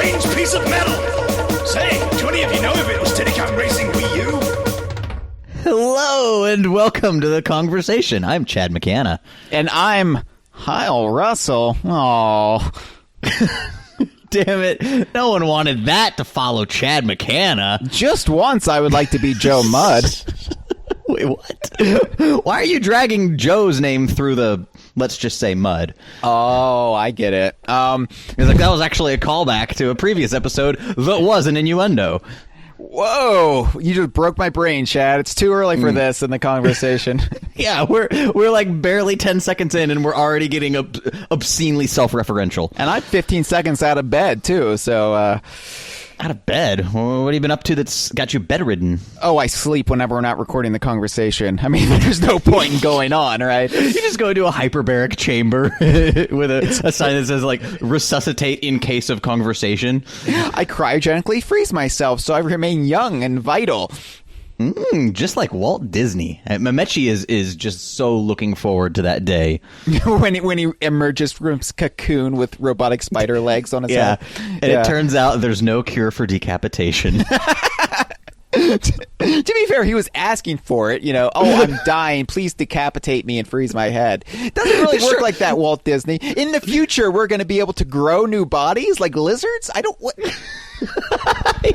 strange piece of metal. Say, do any of you know if it was Diddy Kong Racing Wii U? Hello and welcome to the Kongversation. I'm Chad McCanna. And I'm Hyle Russell. Oh, Damn it. No one wanted that to follow Chad McCanna. just once I would like to be Joe Mudd. Wait, what? Why are you dragging Joe's name through the, let's just say, mud? Oh, I get it. It's like that was actually a callback to a previous episode that was an innuendo. Whoa, you just broke my brain, Chad. It's too early for this in the conversation. Yeah, we're like barely 10 seconds in and we're already getting obscenely self-referential. And I'm 15 seconds out of bed, too, so... Out of bed? What have you been up to that's got you bedridden? Oh, I sleep whenever we're not recording the conversation. I mean, there's no point in going on, right? You just go into a hyperbaric chamber with a sign that says, like, resuscitate in case of conversation. I cryogenically freeze myself so I remain young and vital. Just like Walt Disney. Memechi is just so looking forward to that day. when he emerges from his cocoon with robotic spider legs on his head. And it turns out there's no cure for decapitation. To be fair, he was asking for it, oh, I'm dying, please decapitate me and freeze my head. It doesn't really work like that, Walt Disney. In the future, we're going to be able to grow new bodies like lizards?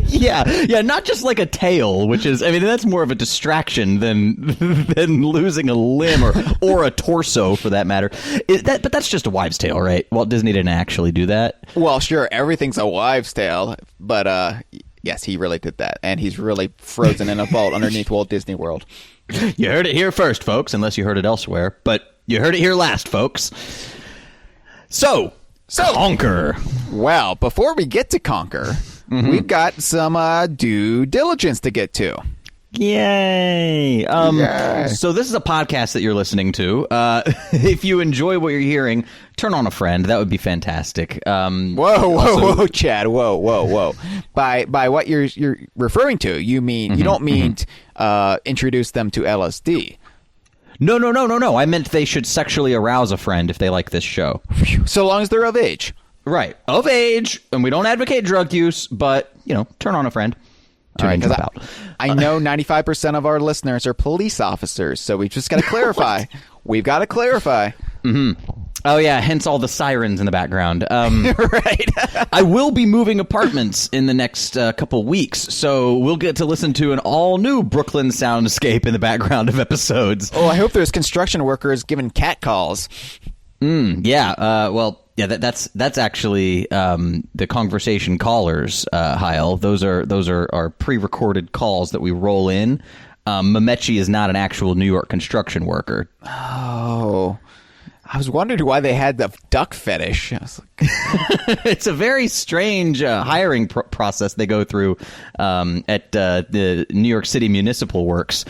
Yeah, not just like a tail, which is, I mean, that's more of a distraction than losing a limb or a torso for that matter. But that's just a wives' tale, right? Walt Disney didn't actually do that. Well, sure, everything's a wives' tale, but yes, he really did that, and he's really frozen in a vault underneath Walt Disney World. You heard it here first, folks, unless you heard it elsewhere, but you heard it here last, folks. So Conker. Well, before we get to Conker, we've got some due diligence to get to. Yay! So this is a podcast that you're listening to. If you enjoy what you're hearing, turn on a friend. That would be fantastic. Whoa, Chad! Whoa! By what you're referring to, you mean you don't mean introduce them to LSD? No. I meant they should sexually arouse a friend if they like this show. So long as they're of age. Right, of age, and we don't advocate drug use, but turn on a friend. All right, because I know 95% of our listeners are police officers, so we've just got to clarify. We've got to clarify. Oh, yeah, hence all the sirens in the background. Right. I will be moving apartments in the next couple weeks, so we'll get to listen to an all-new Brooklyn soundscape in the background of episodes. Oh, I hope there's construction workers giving cat calls. Yeah, that's actually the Kongversation callers, Hyle. Those are our pre-recorded calls that we roll in. Memechi is not an actual New York construction worker. Oh, I was wondering why they had the duck fetish. I was like... It's a very strange hiring process they go through at the New York City Municipal Works.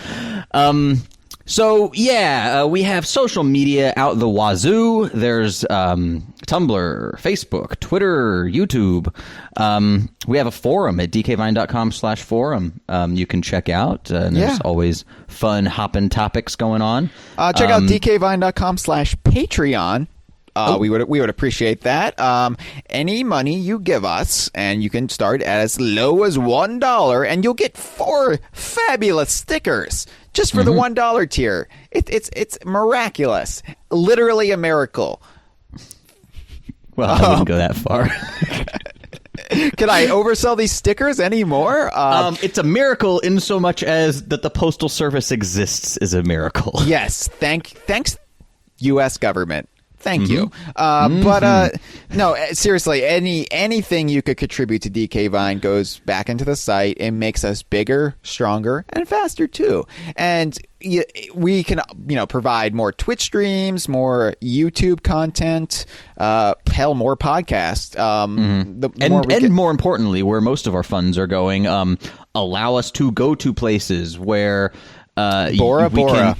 So, we have social media out the wazoo. There's Tumblr, Facebook, Twitter, YouTube. We have a forum at dkvine.com/forum you can check out. And there's always fun hopping topics going on. Check out dkvine.com/Patreon. We would appreciate that. Any money you give us, and you can start at as low as $1, and you'll get 4 fabulous stickers just for the $1 tier. It's miraculous, literally a miracle. Well, I wouldn't go that far. Can I oversell these stickers anymore? It's a miracle in so much as that the Postal Service exists is a miracle. Yes, thanks, U.S. government. Thank you. But no, seriously, anything you could contribute to DK Vine goes back into the site and makes us bigger, stronger, and faster too. And we can, provide more Twitch streams, more YouTube content, more podcasts. More importantly, where most of our funds are going, allow us to go to places where Bora Bora.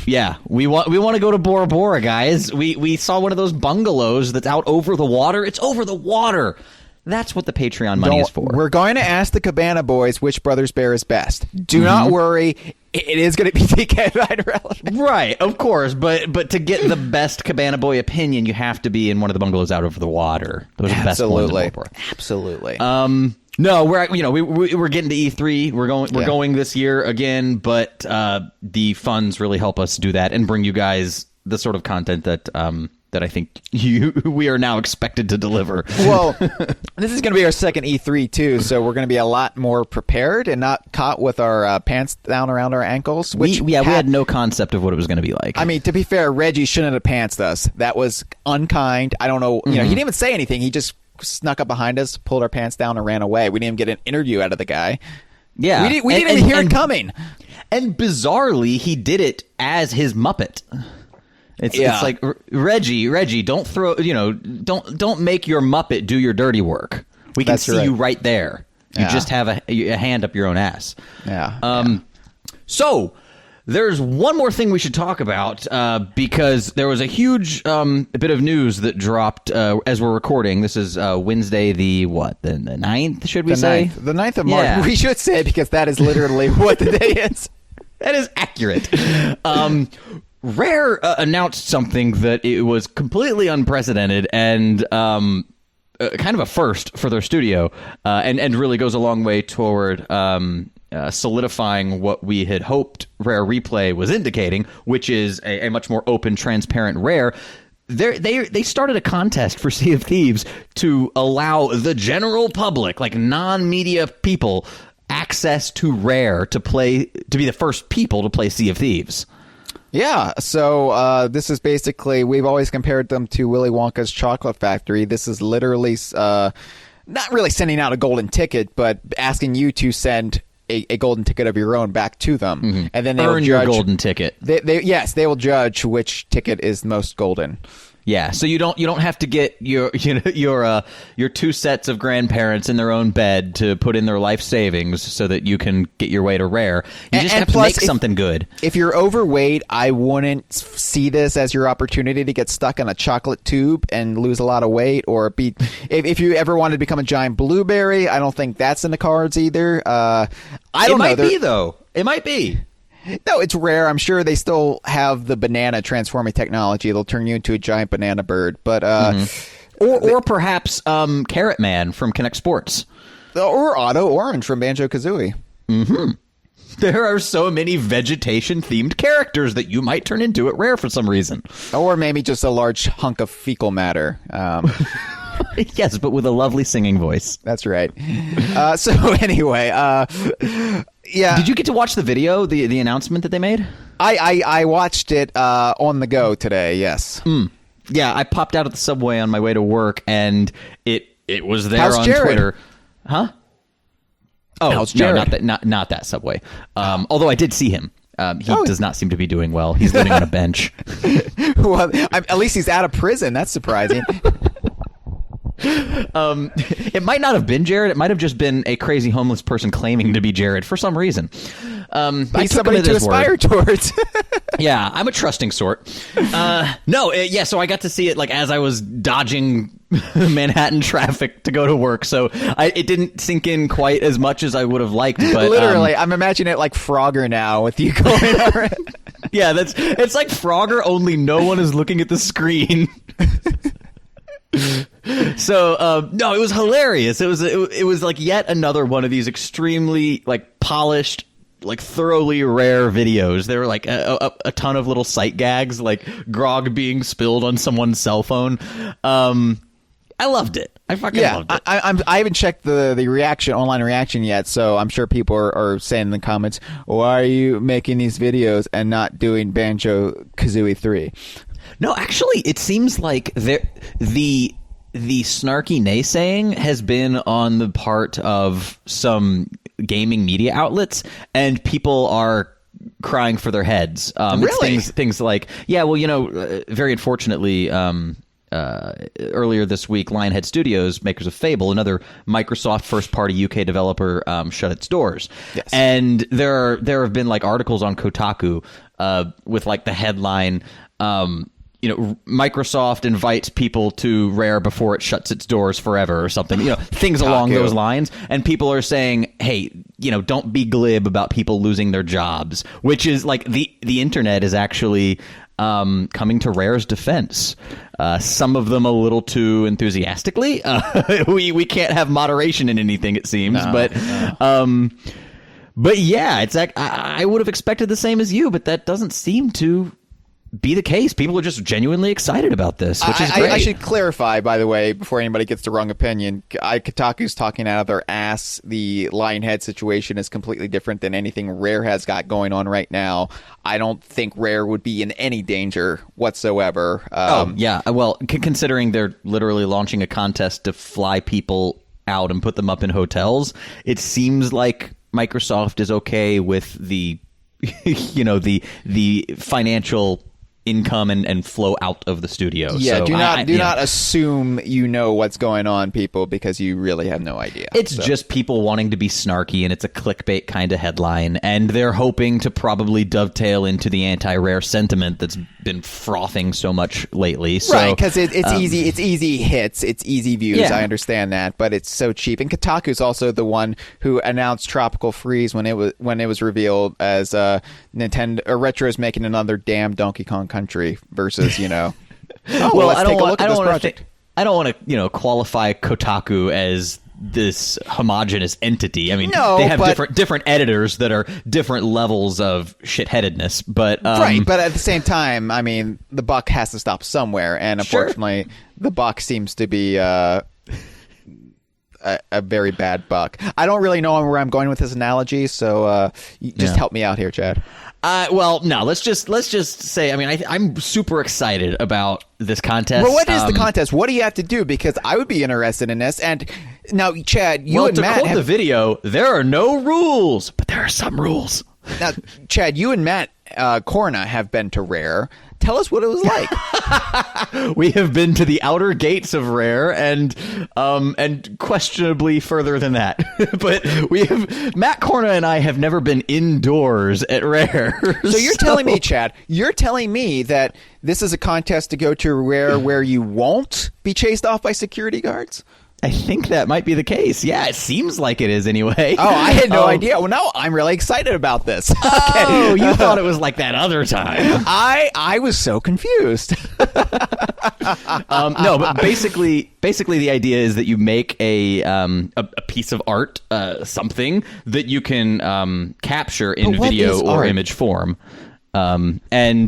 Yeah, we want to go to Bora Bora, guys. We saw one of those bungalows that's out over the water. It's over the water. That's what the Patreon money is for. We're going to ask the Cabana Boys which Brothers Bear is best. Do not worry. it is going to be DK Vine relevant. Right, of course, but to get the best Cabana Boy opinion, you have to be in one of the bungalows out over the water. Those are the best ones in Warport. Absolutely. No, we're getting to E3. We're going this year again, but the funds really help us do that and bring you guys the sort of content that I think we are now expected to deliver. Well, this is going to be our second E3 too, so we're going to be a lot more prepared and not caught with our pants down around our ankles. We had no concept of what it was going to be like. I mean, to be fair, Reggie shouldn't have pantsed us. That was unkind. I don't know. He didn't even say anything. He just snuck up behind us, pulled our pants down, and ran away. We didn't even get an interview out of the guy. Yeah, we didn't even hear it coming. And bizarrely, he did it as his Muppet. It's like Reggie, don't throw, don't make your Muppet do your dirty work. We can see you right there. You just have a hand up your own ass. Yeah. So there's one more thing we should talk about because there was a huge bit of news that dropped as we're recording. This is Wednesday, the 9th, should we say? The 9th of March. Yeah. We should say because that is literally what the day is. That is accurate. Rare announced something that it was completely unprecedented and kind of a first for their studio, and really goes a long way toward solidifying what we had hoped Rare Replay was indicating, which is a much more open, transparent Rare. They started a contest for Sea of Thieves to allow the general public, like non-media people, access to Rare to be the first people to play Sea of Thieves. Yeah, so this is basically, we've always compared them to Willy Wonka's Chocolate Factory. This is literally not really sending out a golden ticket, but asking you to send a golden ticket of your own back to them. And then they will judge your golden ticket. They will judge which ticket is most golden. Yeah, so you don't have to get your 2 sets of grandparents in their own bed to put in their life savings so that you can get your way to Rare. You just have to make something good. If you're overweight, I wouldn't see this as your opportunity to get stuck in a chocolate tube and lose a lot of weight, or if you ever wanted to become a giant blueberry, I don't think that's in the cards either. I don't know. It might be though. It might be. No, it's Rare. I'm sure they still have the banana transforming technology. They'll turn you into a giant banana bird. But or perhaps Carrot Man from Kinect Sports. Or Otto Orange from Banjo-Kazooie. There are so many vegetation-themed characters that you might turn into at Rare for some reason. Or maybe just a large hunk of fecal matter. Yes, but with a lovely singing voice. That's right. So anyway, yeah. Did you get to watch the video, the announcement that they made? I watched it on the go today, yes. Yeah, I popped out at the subway on my way to work, and it was there How's on Jared? Twitter. Huh? Oh, How's no, Jared? not that subway. Although I did see him. He does not seem to be doing well. He's living on a bench. Well, at least he's out of prison. That's surprising. It might not have been Jared. It might have just been a crazy homeless person claiming to be Jared for some reason. He's somebody to aspire towards. Yeah, I'm a trusting sort. So I got to see it like as I was dodging Manhattan traffic to go to work, so it didn't sink in quite as much as I would have liked. But literally, I'm imagining it like Frogger now with you going over it. Yeah, it's like Frogger, only no one is looking at the screen. So no, it was hilarious. It was like yet another one of these extremely like polished, like thoroughly Rare videos. There were like a ton of little sight gags, like grog being spilled on someone's cell phone. I loved it. I fucking loved it. I haven't checked the online reaction yet, so I'm sure people are saying in the comments, why are you making these videos and not doing Banjo-Kazooie 3? No, actually, it seems like the snarky naysaying has been on the part of some gaming media outlets, and people are crying for their heads. Really? It's things like, yeah, well, very unfortunately, earlier this week, Lionhead Studios, makers of Fable, another Microsoft first-party UK developer, shut its doors. Yes. And there have been like articles on Kotaku with like the headline, Microsoft invites people to Rare before it shuts its doors forever or something, things along those lines. And people are saying, hey, don't be glib about people losing their jobs, which is like the internet is actually coming to Rare's defense. Some of them a little too enthusiastically. We can't have moderation in anything, it seems. But yeah, it's like I would have expected the same as you, but that doesn't seem to be the case. People are just genuinely excited about this, which is great. I should clarify, by the way, before anybody gets the wrong opinion. Kotaku's talking out of their ass. The Lionhead situation is completely different than anything Rare has got going on right now. I don't think Rare would be in any danger whatsoever. Well, considering they're literally launching a contest to fly people out and put them up in hotels, it seems like Microsoft is okay with the the financial income and flow out of the studio. Yeah, so do not assume you know what's going on, people, because you really have no idea. It's just people wanting to be snarky, and it's a clickbait kind of headline, and they're hoping to probably dovetail into the anti-Rare sentiment that's been frothing so much lately. So, right, because it's easy. It's easy hits. It's easy views. Yeah. I understand that, but it's so cheap. And Kotaku's also the one who announced Tropical Freeze when it was revealed as Nintendo or Retro is making another damn Donkey Kong Country versus let's take a look at this project. I don't want to qualify Kotaku as this homogenous entity. I mean, they have different editors that are different levels of shitheadedness, but right. But at the same time, I mean, the buck has to stop somewhere, and unfortunately, the buck seems to be a very bad buck. I don't really know where I'm going with this analogy, so just help me out here, Chad. Let's just say, I mean, I'm super excited about this contest. Well, what is the contest? What do you have to do? Because I would be interested in this. And now, Chad, you and Matt... to quote the video, there are no rules, but there are some rules. Now, Chad, you and Matt Corna have been to Rare. Tell us what it was like. We have been to the outer gates of Rare and questionably further than that. But Matt Corna and I have never been indoors at Rare. So you're telling me, Chad, that this is a contest to go to Rare where you won't be chased off by security guards? I think that might be the case. Yeah, it seems like it is anyway. Oh, I had no idea. Well, now I'm really excited about this. Oh, you thought it was like that other time. I was so confused. No, but basically the idea is that you make a piece of art, something that you can capture in video or image form, and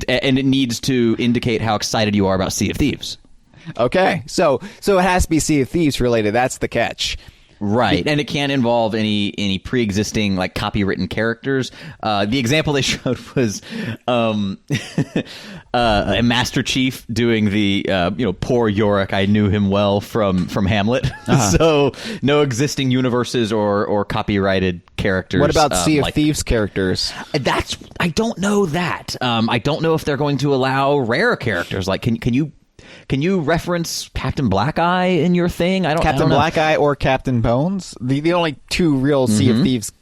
it needs to indicate how excited you are about Sea of Thieves. Okay, so it has to be Sea of Thieves related. That's the catch. Right, and it can't involve any pre-existing like copywritten characters. The example they showed was a Master Chief doing the poor Yorick. I knew him well from Hamlet. So no existing universes or copyrighted characters. What about Sea of Thieves characters? I don't know that. I don't know if they're going to allow rare characters. Like, can you reference Captain Black Eye in your thing? I don't know. Black Eye or Captain Bones? The only two real Sea of Thieves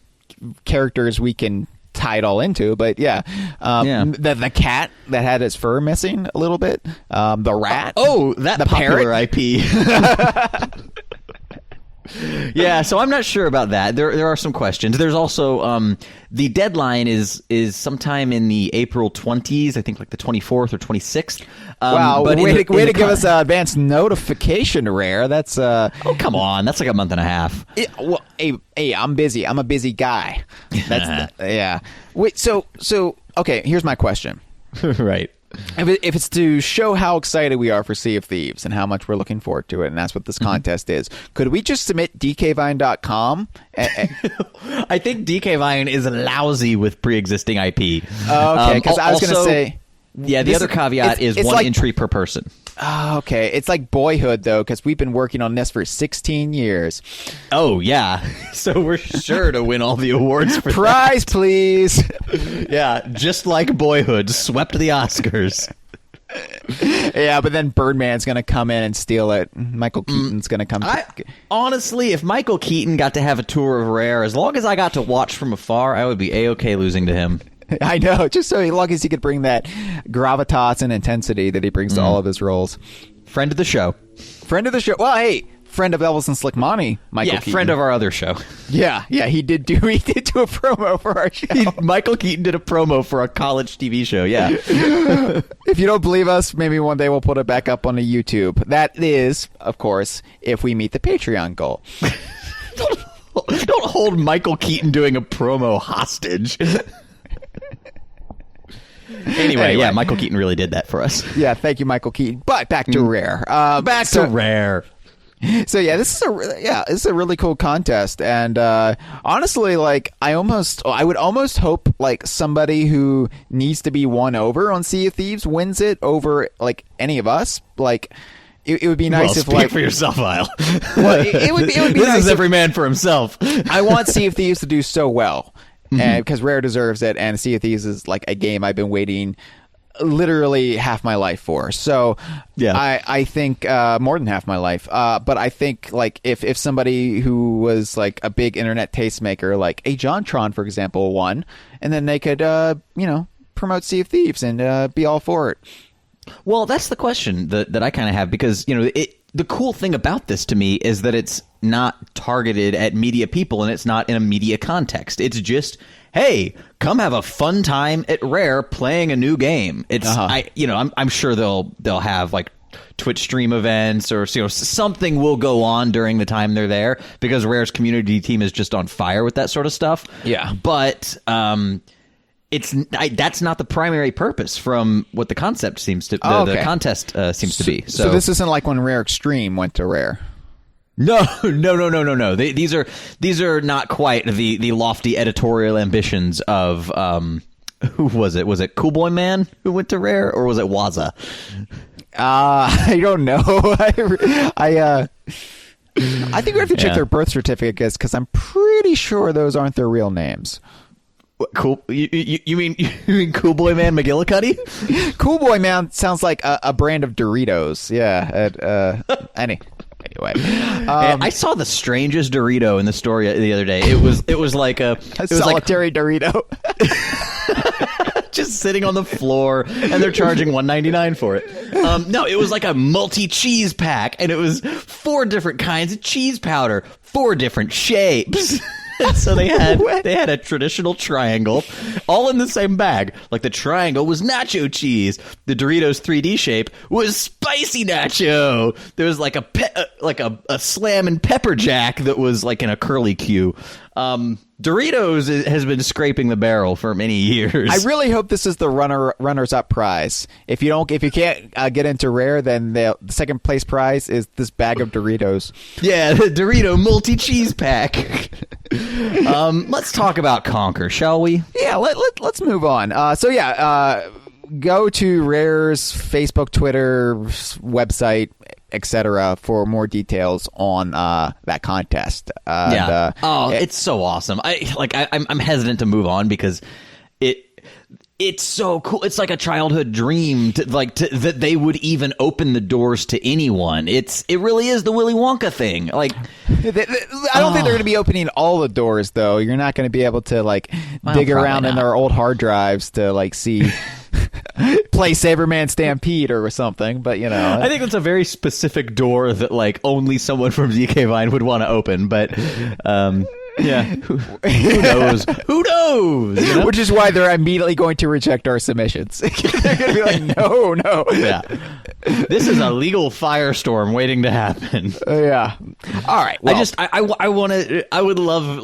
characters we can tie it all into. But the cat that had its fur missing a little bit, the rat. The popular parrot. IP. Yeah, so I'm not sure about that. There are some questions. There's also the deadline is sometime in the April 20s, I think like the 24th or 26th. Wow, way to give us advance notification, Rare. That's oh, come on. That's like a month and a half. Hey, I'm busy. I'm a busy guy. That's yeah. Wait, so okay, here's my question. Right. If it's to show how excited we are for Sea of Thieves and how much we're looking forward to it, and that's what this contest is, could we just submit dkvine.com? I think DKVine is lousy with pre-existing IP. Okay, because I was going to say... Yeah, the other caveat is one entry per person. Oh, okay. It's like Boyhood, though, because we've been working on this for 16 years. Oh, yeah. So we're sure to win all the awards for Prize, please. Yeah, just like Boyhood swept the Oscars. Yeah, but then Birdman's going to come in and steal it. Michael Keaton's going to come. Honestly, if Michael Keaton got to have a tour of Rare, as long as I got to watch from afar, I would be A-okay losing to him. I know, just so long as he could bring that gravitas and intensity that he brings to all of his roles. Friend of the show. Friend of the show. Well, hey, friend of Elvis and Slick Monty, Michael Keaton. Friend of our other show. Yeah, he did do a promo for our show. Michael Keaton did a promo for a college TV show, yeah. If you don't believe us, maybe one day we'll put it back up on the YouTube. That is, of course, if we meet the Patreon goal. Don't hold Michael Keaton doing a promo hostage. Anyway, yeah, Michael Keaton really did that for us. Yeah, thank you, Michael Keaton. But back to Rare. Back to Rare. So yeah, this is a really cool contest, and honestly, like I would almost hope like somebody who needs to be won over on Sea of Thieves wins it over like any of us. Like it would be nice if speak for yourself, Hyle. Well, it would be this nice. Is every man for himself. I want Sea of Thieves to do so well. And because Rare deserves it, and Sea of Thieves is like a game I've been waiting literally half my life for. So yeah, I think more than half my life. But I think like if somebody who was like a big internet tastemaker, like a JonTron, for example, won, and then they could promote Sea of Thieves and be all for it. Well, that's the question that I kind of have, because the cool thing about this to me is that it's not targeted at media people, and it's not in a media context. It's just, hey, come have a fun time at Rare playing a new game. It's I'm sure they'll have like Twitch stream events, or something will go on during the time they're there, because Rare's community team is just on fire with that sort of stuff. Yeah, but that's not the primary purpose from what the concept seems to the contest seems to be. So this isn't like when Rare Extreme went to Rare. No. These are not quite the lofty editorial ambitions of who was it? Was it Cool Boy Man who went to Rare, or was it Waza? I don't know. I think we have to check their birth certificates, because I'm pretty sure those aren't their real names. Cool. You mean Cool Boy Man McGillicuddy? Cool Boy Man sounds like a brand of Doritos. Yeah. Anyway, I saw the strangest Dorito in the store the other day. It was like a solitary Dorito, just sitting on the floor, and they're charging $1.99 for it. No, it was like a multi-cheese pack, and it was 4 different kinds of cheese powder, 4 different shapes. So they had a traditional triangle, all in the same bag. Like the triangle was nacho cheese. The Doritos 3D shape was spicy nacho. There was like a slam and pepper jack that was like in a curly Q. Doritos has been scraping the barrel for many years. I really hope this is the runners-up prize. If you can't get into Rare, then the second place prize is this bag of Doritos. Yeah, the Dorito multi-cheese pack. Let's talk about Conker, shall we? Yeah, let's move on. Go to Rare's Facebook, Twitter, website, etc. for more details on that contest. It's so awesome. I'm hesitant to move on because it's so cool. It's like a childhood dream that they would even open the doors to anyone. It really is the Willy Wonka thing. Like, I don't think they're going to be opening all the doors, though. You're not going to be able to dig around in their old hard drives to see. Play Saberman Stampede or something, but I think that's a very specific door that only someone from DK Vine would want to open, but yeah, who knows? Who knows? Which is why they're immediately going to reject our submissions. They're going to be like, no. Yeah, this is a legal firestorm waiting to happen. Yeah. All right. Well, I would love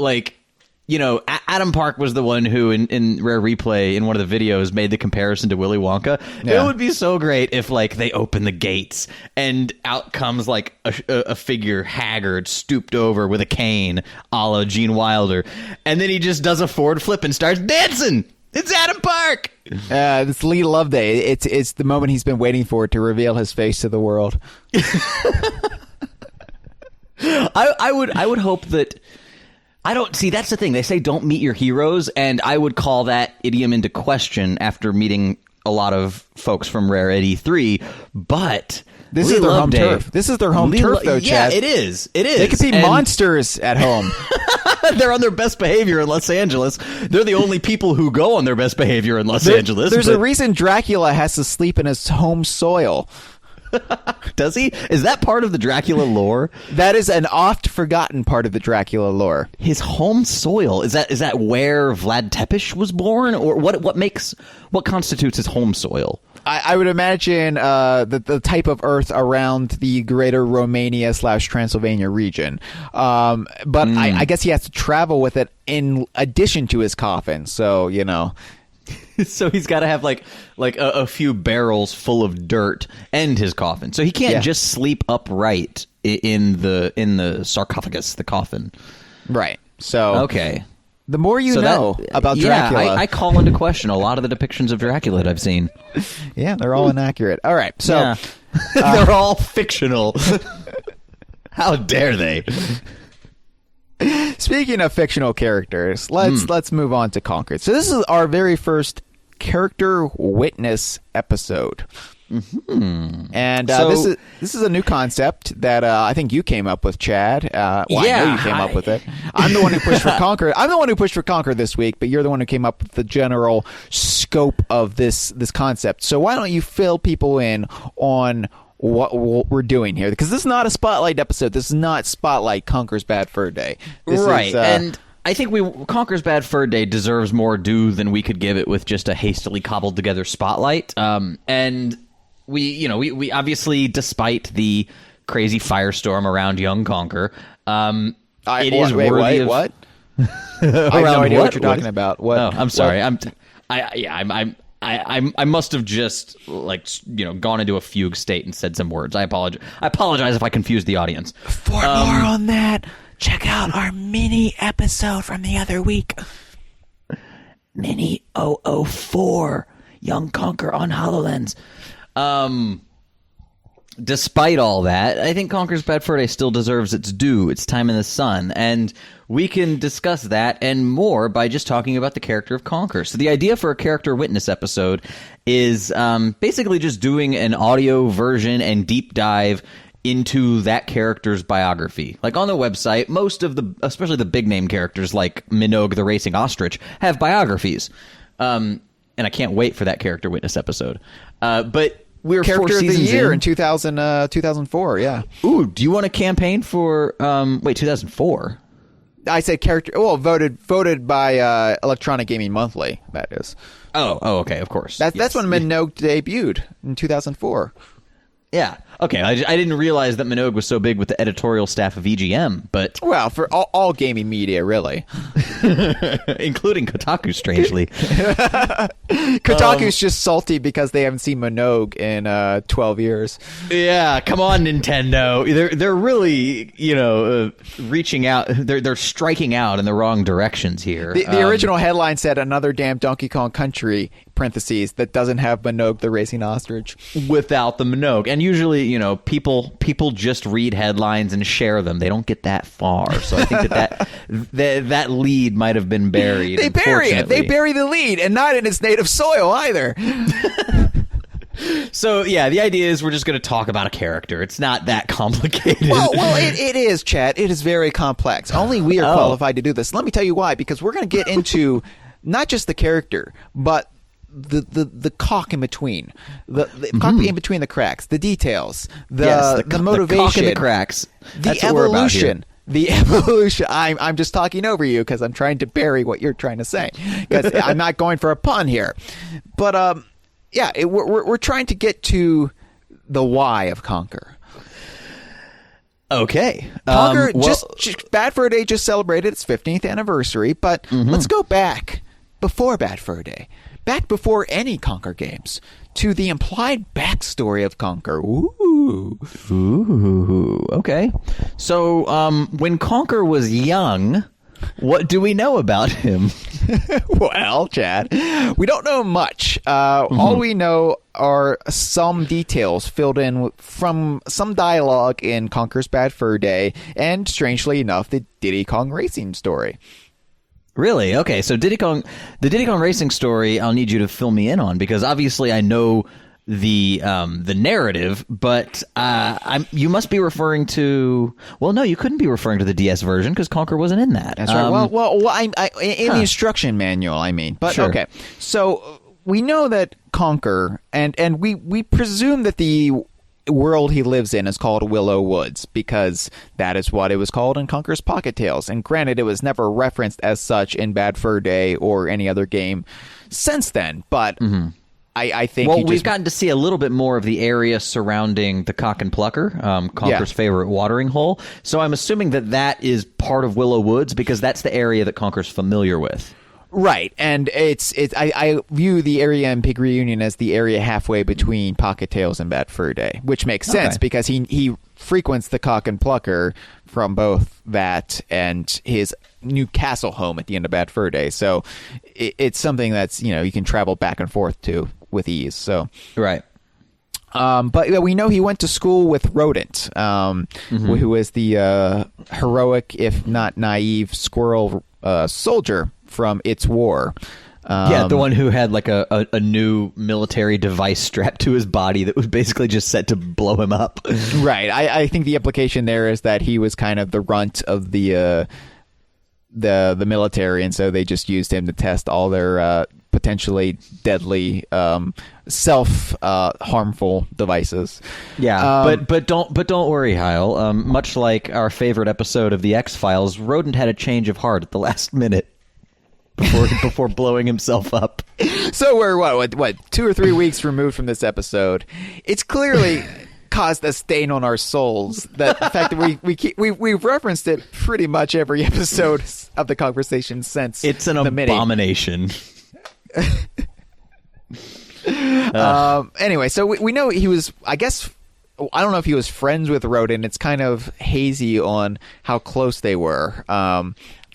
Adam Park was the one who in Rare Replay in one of the videos made the comparison to Willy Wonka. Yeah. It would be so great if they open the gates and out comes a figure haggard, stooped over with a cane, a la Gene Wilder, and then he just does a forward flip and starts dancing. It's Adam Park. It's Lee Loveday. It's the moment he's been waiting for to reveal his face to the world. I would hope that. That's the thing. They say don't meet your heroes, and I would call that idiom into question after meeting a lot of folks from Rare at E3, but this is their home turf. This is their home turf, though, yeah, Chad. it is. It is. They could be monsters at home. They're on their best behavior in Los Angeles. They're the only people who go on their best behavior in Los Angeles. There's a reason Dracula has to sleep in his home soil. Does he? Is that part of the Dracula lore? That is an oft-forgotten part of the Dracula lore. His home soil, is that where Vlad Tepes was born, or what constitutes his home soil? I would imagine the type of earth around the greater Romania/Transylvania region. But I guess he has to travel with it in addition to his coffin. So, you know. So he's got to have like a few barrels full of dirt and his coffin. So he can't just sleep upright in the sarcophagus, the coffin. Right. So okay. The more you know about Dracula. Yeah, I call into question a lot of the depictions of Dracula that I've seen. Yeah, they're all inaccurate. All right. So they're all fictional. How dare they? Speaking of fictional characters, let's move on to Conker. So this is our very first character witness episode. Mm-hmm. And this is a new concept that I think you came up with, Chad. I know you came up with it. I'm the one who pushed for Conker. I'm the one who pushed for Conker this week, but you're the one who came up with the general scope of this concept. So why don't you fill people in on what we're doing here? Because this is not a Spotlight episode. This is not Spotlight Conker's Bad Fur Day. This is, and I think Conker's Bad Fur Day deserves more due than we could give it with just a hastily cobbled together Spotlight. And we obviously, despite the crazy firestorm around young Conker, it is worthy of... What? I have no idea what you're talking about. What? Oh, I'm sorry. I must have just gone into a fugue state and said some words. I apologize if I confused the audience. For more on that, check out our mini episode from the other week. Mini 004, Young Conker on HoloLens. Despite all that, I think Conker's Bad Fur Day still deserves its due, its time in the sun, and we can discuss that and more by just talking about the character of Conker. So the idea for a character witness episode is basically just doing an audio version and deep dive into that character's biography. Like on the website, most of especially the big name characters like Minogue the Racing Ostrich, have biographies. And I can't wait for that character witness episode. But we're Character 4 of the seasons year in 2004, yeah. Ooh, do you want to campaign for 2004? I said character. Well, voted by Electronic Gaming Monthly. That is. Oh, okay, of course. That's when Minogue debuted in 2004. Yeah. Okay. I didn't realize that Minogue was so big with the editorial staff of EGM, but well, for all gaming media, really, including Kotaku, strangely. Kotaku's just salty because they haven't seen Minogue in 12 years. Yeah, come on, Nintendo. They're really reaching out. They're striking out in the wrong directions here. The original headline said another damn Donkey Kong Country (parentheses) that doesn't have Minogue the Racing Ostrich without the Minogue. And usually, people just read headlines and share them. They don't get that far. So I think that lead might have been buried. They bury it. They bury the lead, and not in its native soil either. So, yeah, the idea is we're just going to talk about a character. It's not that complicated. Well, it is, Chad. It is very complex. Only we are qualified to do this. Let me tell you why. Because we're going to get into not just the character, but the cock in between, the cock in between the cracks, the details, the motivation, the cock in the cracks, the evolution. The evolution. I'm just talking over you because I'm trying to bury what you're trying to say. Because I'm not going for a pun here, but we're trying to get to the why of Conker. Okay, Conker Bad Fur Day just celebrated its 15th anniversary, but let's go back before Bad Fur Day. Back before any Conker games, to the implied backstory of Conker. Ooh, okay. So, when Conker was young, what do we know about him? Well, Chad, we don't know much. All we know are some details filled in from some dialogue in Conker's Bad Fur Day, and strangely enough, the Diddy Kong Racing story. Really? Okay, so the Diddy Kong Racing story, I'll need you to fill me in on, because obviously I know the narrative, but you must be referring to. Well, no, you couldn't be referring to the DS version because Conker wasn't in that. That's right. Well, in the instruction manual, I mean. But sure. Okay, so we know that Conker, and we presume that the world he lives in is called Willow Woods because that is what it was called in Conker's Pocket Tales. And granted, it was never referenced as such in Bad Fur Day or any other game since then. But I think we've gotten to see a little bit more of the area surrounding the Cock and Plucker, Conker's favorite watering hole. So I'm assuming that is part of Willow Woods because that's the area that Conker's familiar with. Right, and I view the area in Pig Reunion as the area halfway between Pocket Tales and Bad Fur Day, which makes sense because he frequents the Cock and Plucker from both that and his new castle home at the end of Bad Fur Day. So it's something that's you can travel back and forth to with ease. So right. But we know he went to school with Rodent, who is the heroic, if not naive, squirrel soldier from It's War. The one who had like a new military device strapped to his body that was basically just set to blow him up. Right. I think the implication there is that he was kind of the runt of the military, and so they just used him to test all their potentially deadly harmful devices. Yeah, but don't worry, Hyle. Much like our favorite episode of the X-Files, Rodent had a change of heart at the last minute before blowing himself up. So we're what 2 or 3 weeks removed from this episode. It's clearly caused a stain on our souls. That the fact that we've referenced it pretty much every episode of the Kongversation since it's an abomination. Anyway, so we know he was, I guess, I don't know if he was friends with Rodent. It's kind of hazy on how close they were.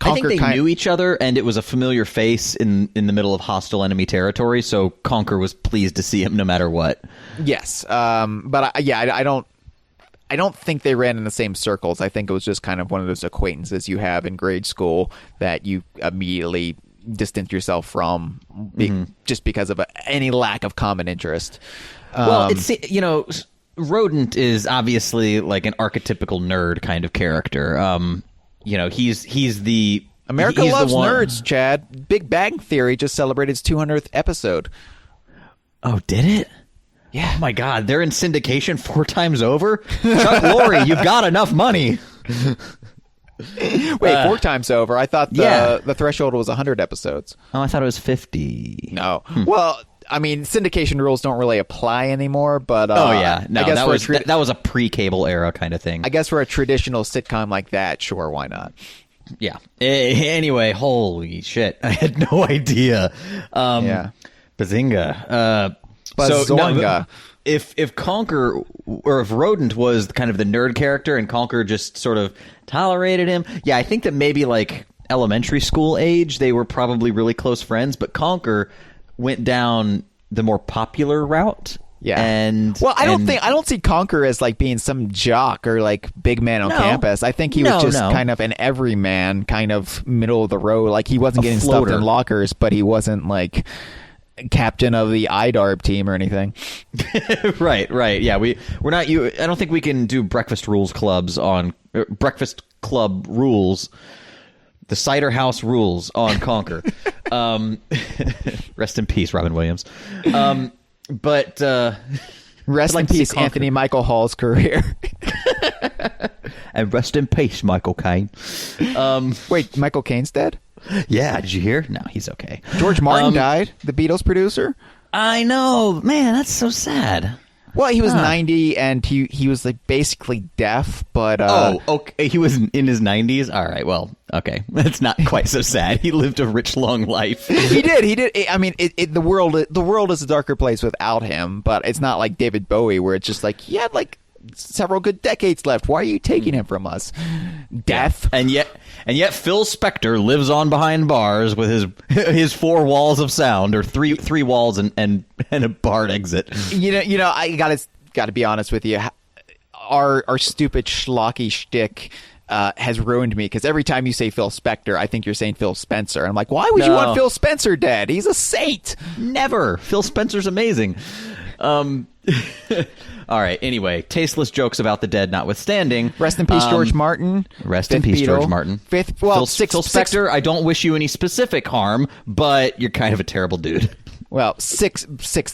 I think they knew each other, and it was a familiar face in the middle of hostile enemy territory, so Conker was pleased to see him no matter what. Yes, but I don't think they ran in the same circles. I think it was just kind of one of those acquaintances you have in grade school that you immediately distance yourself from just because of any lack of common interest. Well, it's Rodent is obviously like an archetypical nerd kind of character. He's the America loves nerds, Chad. Big Bang Theory just celebrated its 200th episode. Oh, did it? Yeah. Oh my God, they're in syndication 4 times over. Chuck Lorre, you've got enough money. Wait, 4 times over? I thought the threshold was 100 episodes. Oh, I thought it was 50. No. Well, I mean, syndication rules don't really apply anymore, but I guess that was a pre-cable era kind of thing. I guess for a traditional sitcom like that, sure, why not? Yeah. Anyway, holy shit, I had no idea. Bazinga. Bazonga. If Conker or if Rodent was kind of the nerd character and Conker just sort of tolerated him, I think that maybe like elementary school age they were probably really close friends, but Conker went down the more popular route. Yeah. I don't see Conker as like being some jock or like big man on campus. I think he was just kind of an everyman, kind of middle of the road. Like he wasn't getting stuffed in lockers, but he wasn't like captain of the IDARB team or anything. Right. Yeah, we're not. I don't think we can do breakfast club rules. The Cider House rules on Conker. Rest in peace, Robin Williams. But rest in peace, Anthony Michael Hall's career. And rest in peace, Michael Caine. Wait, Michael Caine's dead? Yeah, did you hear? No, he's okay. George Martin died, the Beatles producer. I know. Man, that's so sad. Well, he was 90, and he was like basically deaf, but okay. He was in his 90s. All right, well, okay, that's not quite so sad. He lived a rich, long life. He did. I mean, the world is a darker place without him, but it's not like David Bowie, where it's just like he had like several good decades left. Why are you taking him from us? Death. And yet Phil Spector lives on behind bars with his 4 walls of sound, or three walls and a barred exit. I gotta be honest with you. Our stupid schlocky shtick has ruined me because every time you say Phil Spector, I think you're saying Phil Spencer. I'm like, why would you want Phil Spencer dead? He's a saint. Never. Phil Spencer's amazing. All right. Anyway, tasteless jokes about the dead notwithstanding. Rest in peace, George Martin. Rest in peace, Beatle. George Martin. Fifth. Phil Well, Spector. I don't wish you any specific harm, but you're kind of a terrible dude. Well, sixth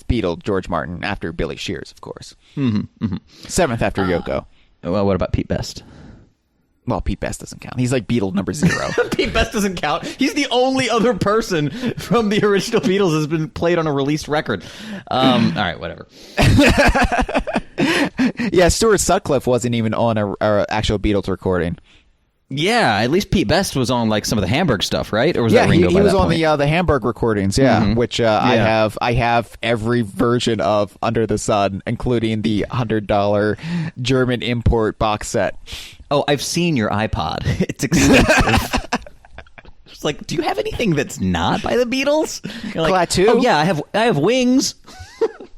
Beatle, George Martin, after Billy Shears, of course. Seventh after Yoko. Well, what about Pete Best? Well, Pete Best doesn't count. He's like Beatle number 0. Pete Best doesn't count. He's the only other person from the original Beatles that's been played on a released record. All right, whatever. Yeah, Stuart Sutcliffe wasn't even on a actual Beatles recording. Yeah, at least Pete Best was on like some of the Hamburg stuff, right? Or was that Ringo? He was on the Hamburg recordings. Yeah, which I have every version of Under the Sun, including the $100 German import box set. Oh, I've seen your iPod. It's expensive. It's like, do you have anything that's not by the Beatles? You're like, Klaatu? Oh yeah, I have Wings.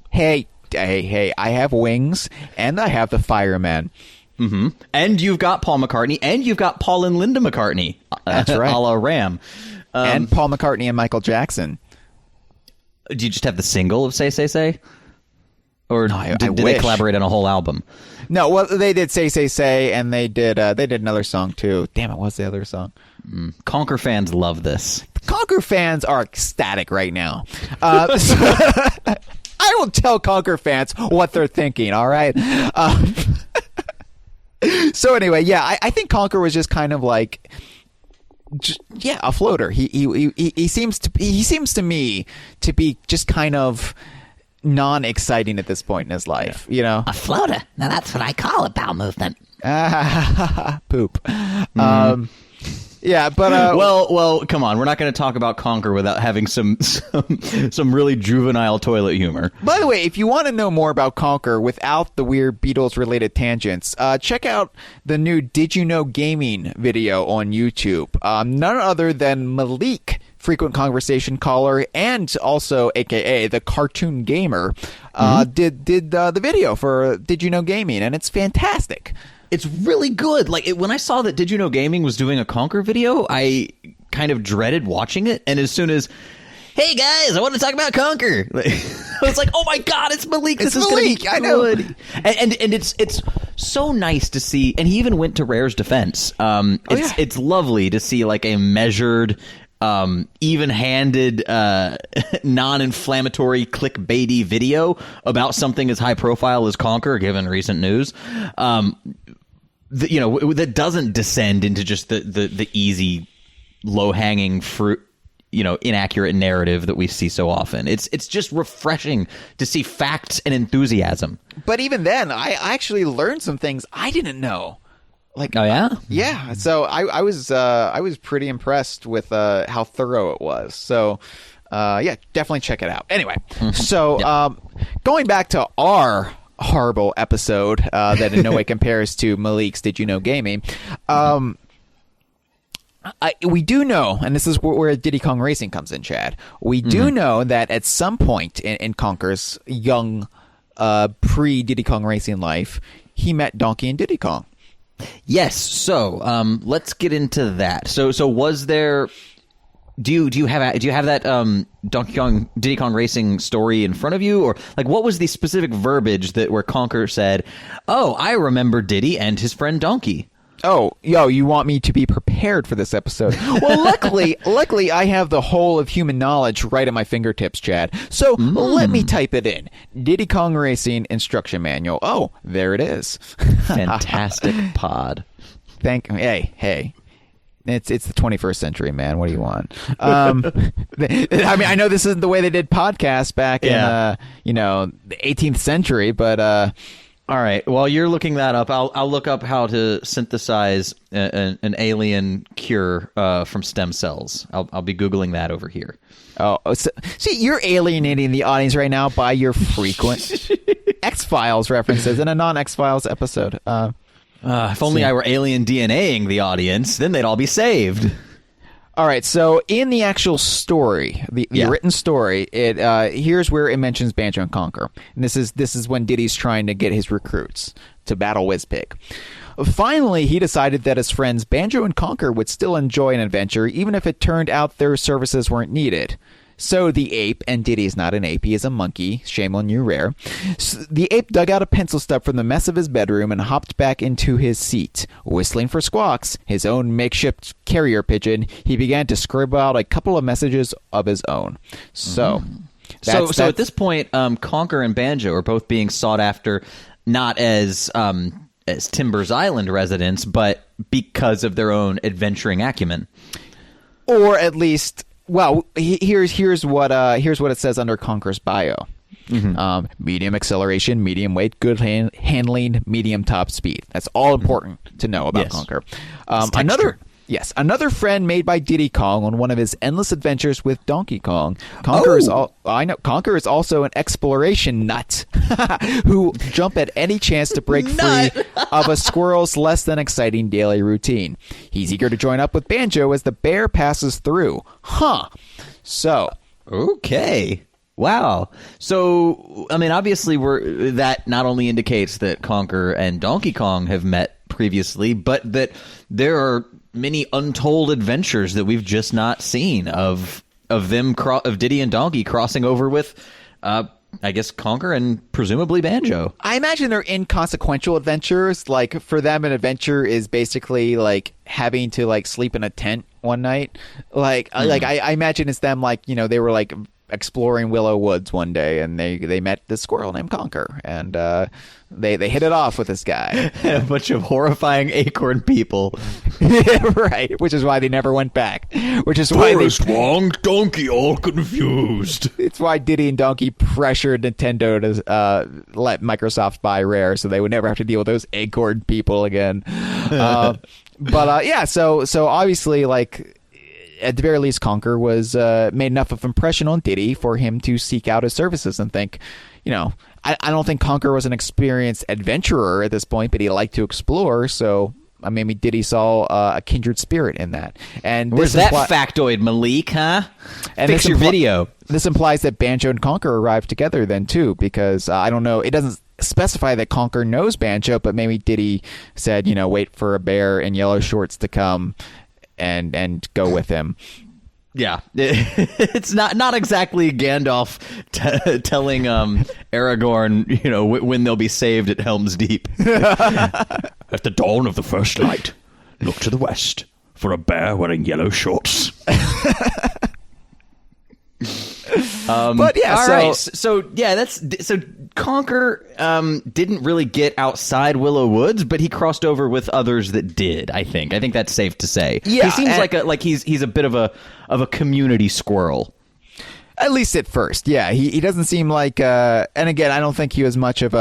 Hey, I have Wings, and I have the Fireman. Mm-hmm. And you've got Paul McCartney, and you've got Paul and Linda McCartney. That's right. A la Ram. And Paul McCartney and Michael Jackson. Do you just have the single of Say, Say, Say? Or No, did they collaborate on a whole album? No, well, they did Say, Say, Say, and they did another song, too. Damn it, what's the other song? Conker fans love this. Conker fans are ecstatic right now. I will tell Conker fans what they're thinking, all right? So anyway, yeah, I think Conker was just kind of like, a floater. He seems to me to be just kind of non-exciting at this point in his life, you know? A floater? Now that's what I call a bowel movement. Poop. Yeah, but well, come on. We're not going to talk about Conker without having some really juvenile toilet humor. By the way, if you want to know more about Conker without the weird Beatles-related tangents, check out the new Did You Know Gaming video on YouTube. None other than Malik, frequent conversation caller, and also AKA the Cartoon Gamer, did the video for Did You Know Gaming, and it's fantastic. It's really good. Like when I saw that Did You Know Gaming was doing a Conker video, I kind of dreaded watching it. And as soon as, hey guys, I want to talk about Conker, I was like, oh my god, it's Malik. This is going to be good. I know. And it's so nice to see. And he even went to Rare's defense. It's lovely to see like a measured, even-handed, non-inflammatory, clickbaity video about something as high profile as Conker, given recent news. That doesn't descend into just the easy, low-hanging fruit, inaccurate narrative that we see so often. It's just refreshing to see facts and enthusiasm. But even then, I actually learned some things I didn't know. Like, oh yeah, yeah. So I was pretty impressed with how thorough it was. So yeah, definitely check it out. Anyway, so going back to our horrible episode that in no way compares to Malik's Did You Know Gaming. We do know, and this is where Diddy Kong Racing comes in, Chad. We do know that at some point in Conker's young pre-Diddy Kong Racing life, he met Donkey and Diddy Kong. Yes. So let's get into that. So was there? Do you have that Diddy Kong Racing story in front of you, or like what was the specific verbiage where Conker said, "Oh, I remember Diddy and his friend Donkey"? Oh, you want me to be prepared for this episode? Well, luckily, I have the whole of human knowledge right at my fingertips, Chad. So let me type it in. Diddy Kong Racing Instruction Manual. Oh, there it is. Fantastic pod. Hey. It's the 21st century, man. What do you want? I mean, I know this isn't the way they did podcasts back in the 18th century, but all right. While you're looking that up, I'll look up how to synthesize an alien cure from stem cells. I'll be Googling that over here. Oh, so, see, you're alienating the audience right now by your frequent X-Files references in a non-X-Files episode. If only I were alien DNAing the audience, then they'd all be saved. All right, so in the actual story, the written story, it here's where it mentions Banjo and Conker. And this is when Diddy's trying to get his recruits to battle Wizpig. Finally, he decided that his friends Banjo and Conker would still enjoy an adventure, even if it turned out their services weren't needed. So the ape, and Diddy's not an ape, he is a monkey, shame on you, Rare. So the ape dug out a pencil stub from the mess of his bedroom and hopped back into his seat. Whistling for Squawks, his own makeshift carrier pigeon, he began to scribble out a couple of messages of his own. So, So at this point, Conker and Banjo are both being sought after, not as Timbers Island residents, but because of their own adventuring acumen. Or at least... Well, here's what it says under Conker's bio. Medium acceleration, medium weight, good handling, medium top speed. That's all important to know about Conker. Another friend made by Diddy Kong on one of his endless adventures with Donkey Kong. Conker is also an exploration nut who jump at any chance to break free of a squirrel's less than exciting daily routine. He's eager to join up with Banjo as the bear passes through. So. Okay. Wow. So, I mean, obviously, that not only indicates that Conker and Donkey Kong have met previously, but that there are many untold adventures that we've just not seen of Diddy and Donkey crossing over with, I guess, Conker and presumably Banjo. I imagine they're inconsequential adventures. Like, for them, an adventure is basically like having to like sleep in a tent one night. Like I imagine it's them, like, you know, they were like exploring Willow Woods one day, and they met this squirrel named Conker, and they hit it off with this guy. A bunch of horrifying acorn people. Right, which is why they never went back. Which is why Wong, Donkey all confused. It's why Diddy and Donkey pressured Nintendo to let Microsoft buy Rare, so they would never have to deal with those acorn people again. So obviously, like, at the very least, Conker was made enough of impression on Diddy for him to seek out his services and think, you know, I don't think Conker was an experienced adventurer at this point, but he liked to explore, so maybe Diddy saw a kindred spirit in that. And where's that factoid, Malik, huh? And fix your video. This implies that Banjo and Conker arrived together then, too, because I don't know, it doesn't specify that Conker knows Banjo, but maybe Diddy said, you know, wait for a bear in yellow shorts to come and go with him. Yeah, it's not exactly Gandalf telling Aragorn, you know, when they'll be saved at Helm's Deep. At the dawn of the first light, look to the west for a bear wearing yellow shorts. But yeah, all right. So Conker didn't really get outside Willow Woods, but he crossed over with others that did. I think that's safe to say. Yeah, he seems like he's a bit of a community squirrel. At least at first, yeah. He doesn't seem like, and again, I don't think he was much of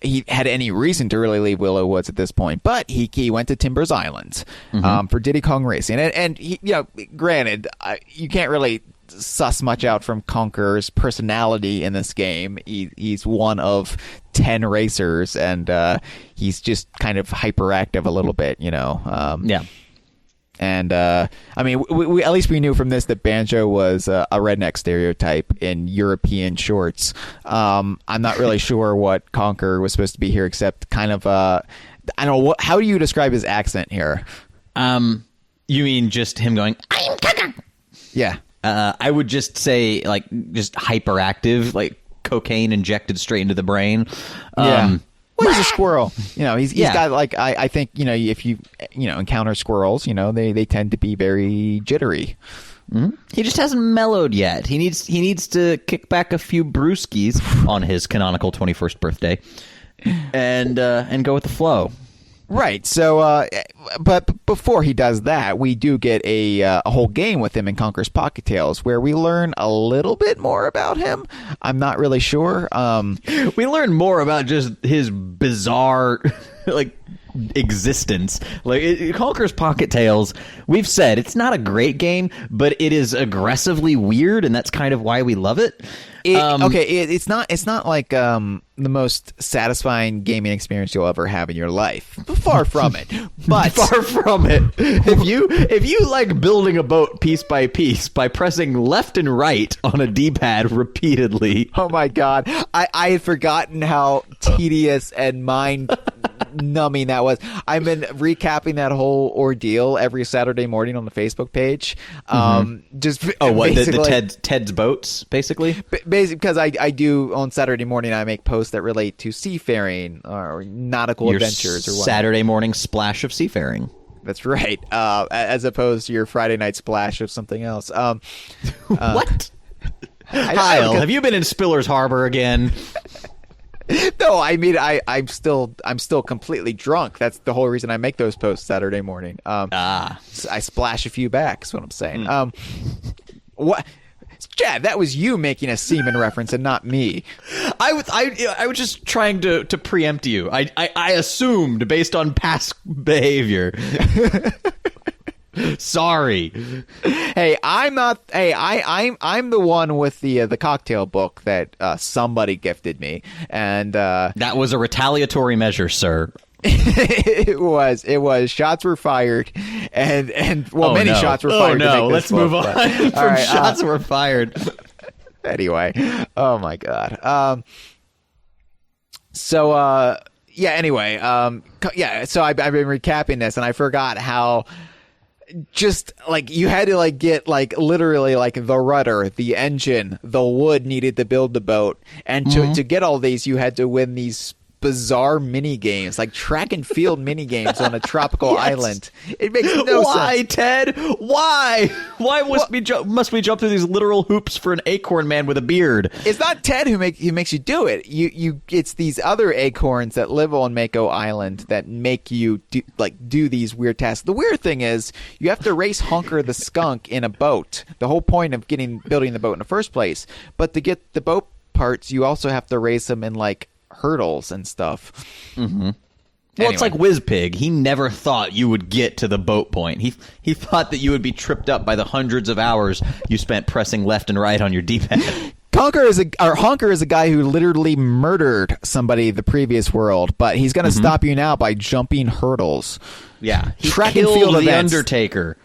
he had any reason to really leave Willow Woods at this point, but he went to Timbers Island for Diddy Kong Racing. And he, you know, granted, you can't really suss much out from Conker's personality in this game. He's one of 10 racers, and he's just kind of hyperactive a little bit, you know. Yeah. And I mean, we at least we knew from this that Banjo was a redneck stereotype in European shorts. I'm not really sure what Conker was supposed to be here, except kind of I don't know, how do you describe his accent here? You mean just him going, "I am Conker"? Yeah. I would just say, like, just hyperactive, like cocaine injected straight into the brain. Yeah. Well, he's a squirrel. You know, he's got, like, I think, you know, if you encounter squirrels, you know, they tend to be very jittery. Mm-hmm. He just hasn't mellowed yet. He needs to kick back a few brewskis on his canonical 21st birthday and go with the flow. Right. So, but before he does that, we do get a whole game with him in Conker's Pocket Tales, where we learn a little bit more about him. I'm not really sure. We learn more about just his bizarre, like, existence. Like, Conker's Pocket Tales, we've said it's not a great game, but it is aggressively weird, and that's kind of why we love it. It's not like the most satisfying gaming experience you'll ever have in your life. Far from it. But far from it. If you like building a boat piece by piece by pressing left and right on a D-pad repeatedly. Oh my god, I had forgotten how tedious and mind numbing that was. I've been recapping that whole ordeal every Saturday morning on the Facebook page. Just Ted's boats, basically. Basically, because I do on Saturday morning, I make posts that relate to seafaring or nautical adventures or whatnot. Saturday morning splash of seafaring. That's right. As opposed to your Friday night splash of something else. What? Hyle, have you been in Spiller's Harbor again? No, I mean I'm still completely drunk. That's the whole reason I make those posts Saturday morning. I splash a few back. Is what I'm saying. What? Chad, that was you making a semen reference and not me. I was just trying to preempt you. I assumed based on past behavior. Sorry. Hey, I'm not. Hey, I'm the one with the cocktail book that somebody gifted me, and that was a retaliatory measure, sir. It was. Shots were fired, and many shots were fired. Oh no, let's move on. Shots were fired. Anyway, oh my god. So Anyway, So I've been recapping this, and I forgot how. Just like you had to like get like literally like the rudder, the engine, the wood needed to build the boat, and to get all these, you had to win these bizarre mini games, like track and field mini games on a tropical island. It makes no sense. Why, Ted? Why must we jump through these literal hoops for an acorn man with a beard? It's not Ted who makes you do it. It's these other acorns that live on Mako Island that make you do these weird tasks. The weird thing is you have to race Honker the skunk in a boat. The whole point of building the boat in the first place. But to get the boat parts, you also have to race them in like hurdles and stuff. Well, it's like WizPig. He never thought you would get to the boat point. He thought that you would be tripped up by the hundreds of hours you spent pressing left and right on your D-pad. Honker is a guy who literally murdered somebody the previous world, but he's going to stop you now by jumping hurdles. Yeah, he track killed and field the events. Undertaker.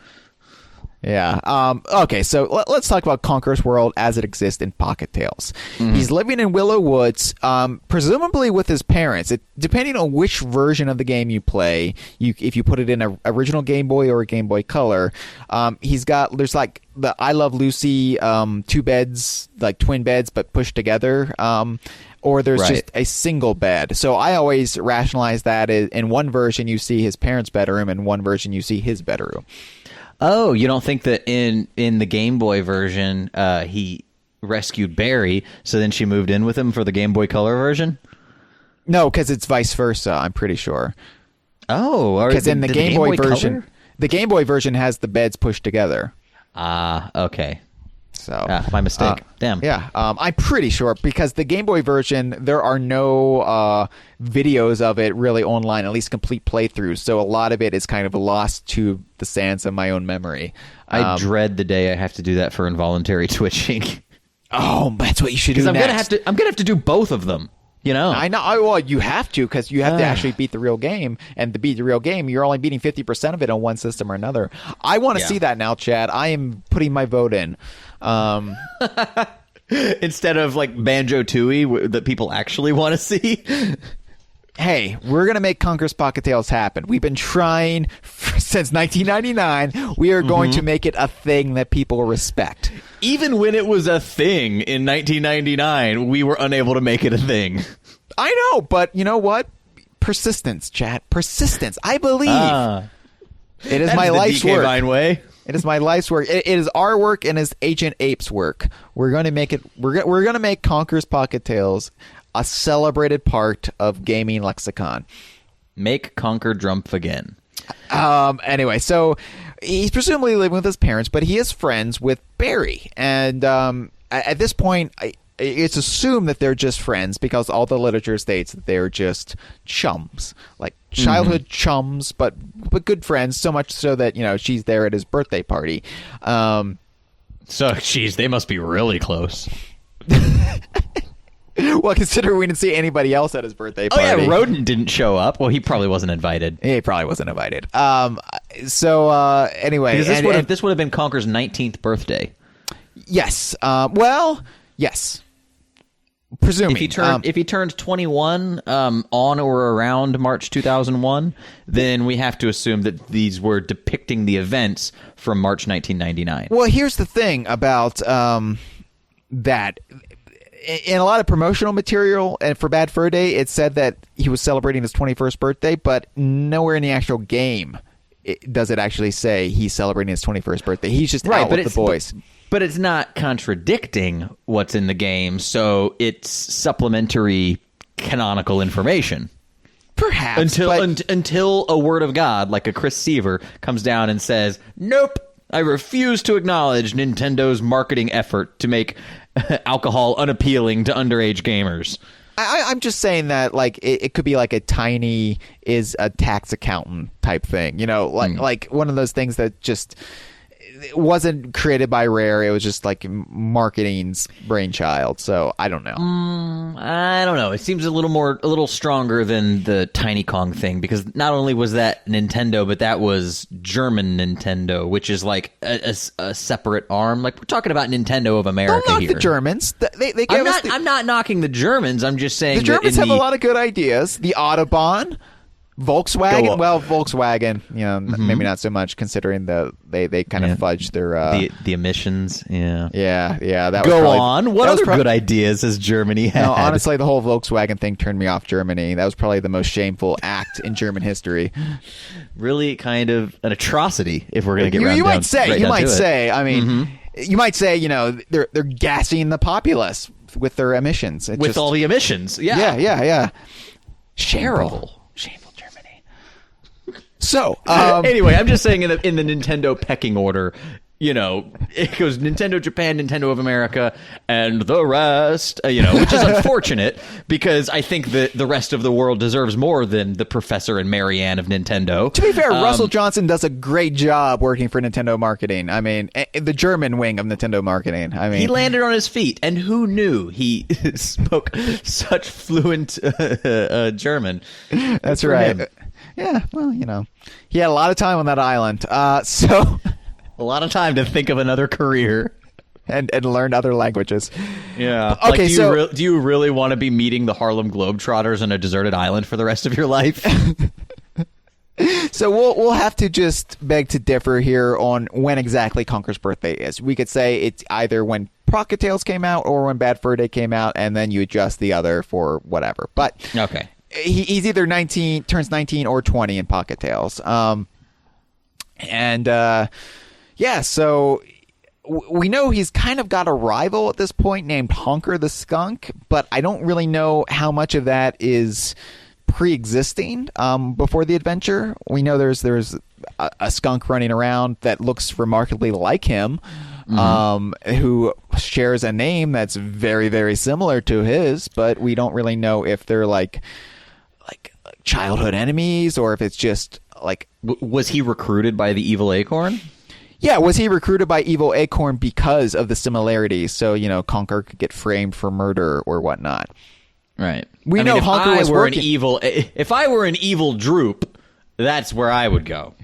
Yeah. Okay, so let's talk about Conker's world as it exists in Pocket Tales. He's living in Willow Woods, presumably with his parents. Depending on which version of the game you play, if you put it in an original Game Boy or a Game Boy Color, there's like the I Love Lucy 2 beds, like twin beds, but pushed together. Or there's just a single bed. So I always rationalize that in one version you see his parents' bedroom, and one version you see his bedroom. Oh, you don't think that in the Game Boy version he rescued Barry, so then she moved in with him for the Game Boy Color version? No, because it's vice versa, I'm pretty sure. Oh, because in the Game Boy version, Color? The Game Boy version has the beds pushed together. Okay. So my mistake. Damn. Yeah, I'm pretty sure because the Game Boy version, there are no videos of it really online, at least complete playthroughs. So a lot of it is kind of lost to the sands of my own memory. I dread the day I have to do that for involuntary twitching. Oh, that's what you should do. I'm gonna have to do both of them. You know, I know. Well, you have to because you have to actually beat the real game, and to beat the real game, you're only beating 50% of it on one system or another. I want to see that now, Chad. I am putting my vote in. Instead of like Banjo-Tooie that people actually want to see. Hey, we're going to make Conker's Pocket Tales happen. We've been trying since 1999. We are going to make it a thing that people respect. Even when it was a thing in 1999, we were unable to make it a thing. I know, but you know what? Persistence, chat. Persistence. I believe. It is my life's work. Vine way. It is my life's work. It is our work and it's Agent Ape's work. We're going to make it. We're going to make Conker's Pocket Tales a celebrated part of gaming lexicon. Make Conker jump again. Anyway, so he's presumably living with his parents, but he is friends with Barry. And at this point, it's assumed that they're just friends because all the literature states that they're just chums, like childhood chums, but good friends. So much so that she's there at his birthday party. So, geez, they must be really close. Well, considering we didn't see anybody else at his birthday Oh party. yeah, Rodent didn't show up. Well, he probably wasn't invited. He probably wasn't invited. Anyway, Because this would have been Conker's 19th birthday. yes. Yes. Presuming If he turned 21 on or around March 2001, then we have to assume that these were depicting the events from March 1999. Well, here's the thing about that. In a lot of promotional material and for Bad Fur Day, it said that he was celebrating his 21st birthday, but nowhere in the actual game does it actually say he's celebrating his 21st birthday. He's just out with the boys. But it's not contradicting what's in the game, so it's supplementary canonical information. Perhaps. Until a word of God, like a Chris Seaver, comes down and says, nope, I refuse to acknowledge Nintendo's marketing effort to make alcohol unappealing to underage gamers. I'm just saying that, like, it could be like a Tiny is a tax accountant type thing, like one of those things that just it wasn't created by Rare. It was just like marketing's brainchild. So I don't know. I don't know. It seems a little stronger than the Tiny Kong thing, because not only was that Nintendo, but that was German Nintendo, which is like a separate arm. Like, we're talking about Nintendo of America Don't knock here. the Germans. They gave us I'm not knocking the Germans. I'm just saying the Germans have a lot of good ideas. The Autobahn. Volkswagen, Volkswagen, maybe not so much, considering they kind of fudged their the emissions. Yeah. That Go was probably, on. What other good ideas has Germany had? No, honestly, the whole Volkswagen thing turned me off Germany. That was probably the most shameful act in German history. Really, kind of an atrocity. If we're going to get you might say. I mean, you might say, they're gassing the populace with their emissions. All the emissions. Yeah. Shameful. So, anyway, I'm just saying in the Nintendo pecking order, it goes Nintendo Japan, Nintendo of America, and the rest, which is unfortunate, because I think that the rest of the world deserves more than the Professor and Marianne of Nintendo. To be fair, Russell Johnson does a great job working for Nintendo marketing. I mean, the German wing of Nintendo marketing. I mean, he landed on his feet, and who knew he spoke such fluent German? That's right. Him. Yeah, well, he had a lot of time on that island, so a lot of time to think of another career and learn other languages. Yeah. Okay, do you really want to be meeting the Harlem Globetrotters on a deserted island for the rest of your life? So we'll have to just beg to differ here on when exactly Conker's birthday is. We could say it's either when Pocket Tales came out or when Bad Fur Day came out, and then you adjust the other for whatever. But okay. He's either turns 19 or 20 in Pocket Tales. So we know he's kind of got a rival at this point named Honker the Skunk, but I don't really know how much of that is pre-existing before the adventure. We know there's a skunk running around that looks remarkably like him, who shares a name that's very, very similar to his, but we don't really know if they're like childhood enemies or if it's just like... Was he recruited by the Evil Acorn? Yeah, was he recruited by Evil Acorn because of the similarities? So, Conker could get framed for murder or whatnot. Right. We know Honker was working... If I were an evil Droop, that's where I would go.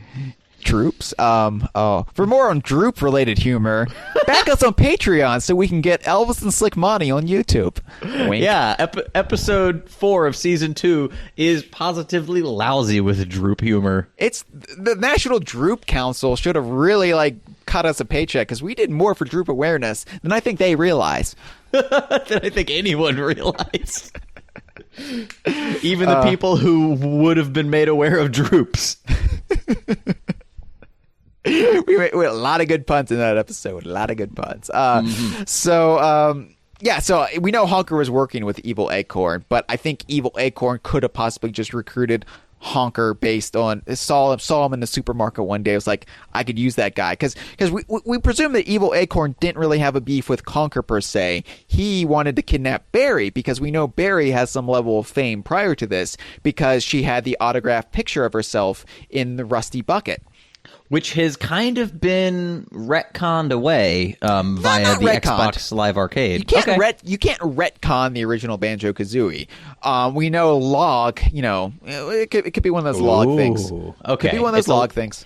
Droops? For more on Droop-related humor, back us on Patreon so we can get Elvis and Slick Monty on YouTube. Wink. Yeah, episode 4 of season 2 is positively lousy with Droop humor. It's the National Droop Council should have really cut us a paycheck, because we did more for Droop awareness than I think they realize. Than I think anyone realized. Even the people who would have been made aware of Droops. We had a lot of good puns in that episode. A lot of good puns. So we know Honker was working with Evil Acorn, but I think Evil Acorn could have possibly just recruited Honker based on saw him in the supermarket one day. It was like, I could use that guy, because we presume that Evil Acorn didn't really have a beef with Conker per se. He wanted to kidnap Barry, because we know Barry has some level of fame prior to this, because she had the autographed picture of herself in the Rusty Bucket. which has kind of been retconned away via the retconned. Xbox Live Arcade. You can't retcon the original Banjo-Kazooie. We know log. It could be one of those log things. Okay, could be one of those log things.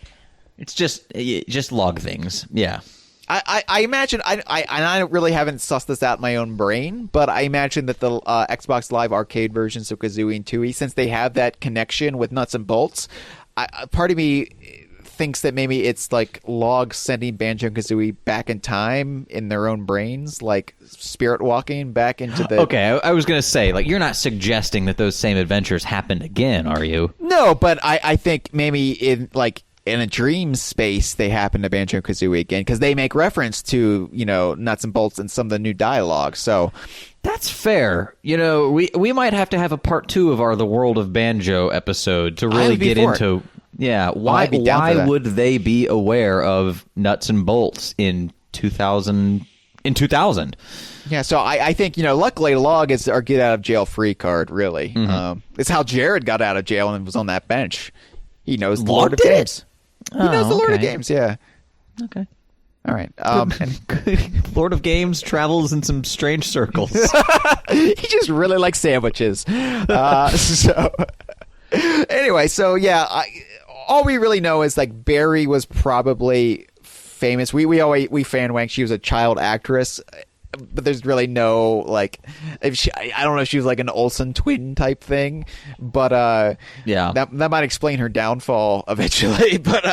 It's just log things. Yeah. I imagine I really haven't sussed this out in my own brain, but I imagine that the Xbox Live Arcade versions of Kazooie and Tooie, since they have that connection with nuts and bolts, part of me thinks that maybe it's like logs sending Banjo and Kazooie back in time in their own brains, like spirit walking back into the... Okay, I was going to say, like, you're not suggesting that those same adventures happened again, are you? No, but I think maybe in a dream space they happen to Banjo and Kazooie again, because they make reference to, nuts and bolts and some of the new dialogue, so... That's fair. We might have to have a part 2 of our The World of Banjo episode to really get into... Yeah, why would they be aware of nuts and bolts in 2000? Yeah, so I think, luckily log is our get out of jail free card, really. Mm-hmm. It's how Jared got out of jail and was on that bench. He knows the Log Lord of did it? Games. He knows the Lord of okay. Games, yeah. Okay. All right. Lord of Games travels in some strange circles. He just really likes sandwiches. Anyway, so yeah, all we really know is like Barry was probably famous. We fan wank. She was a child actress, but there's really no like. I don't know if she was like an Olsen twin type thing, but yeah, that might explain her downfall eventually. But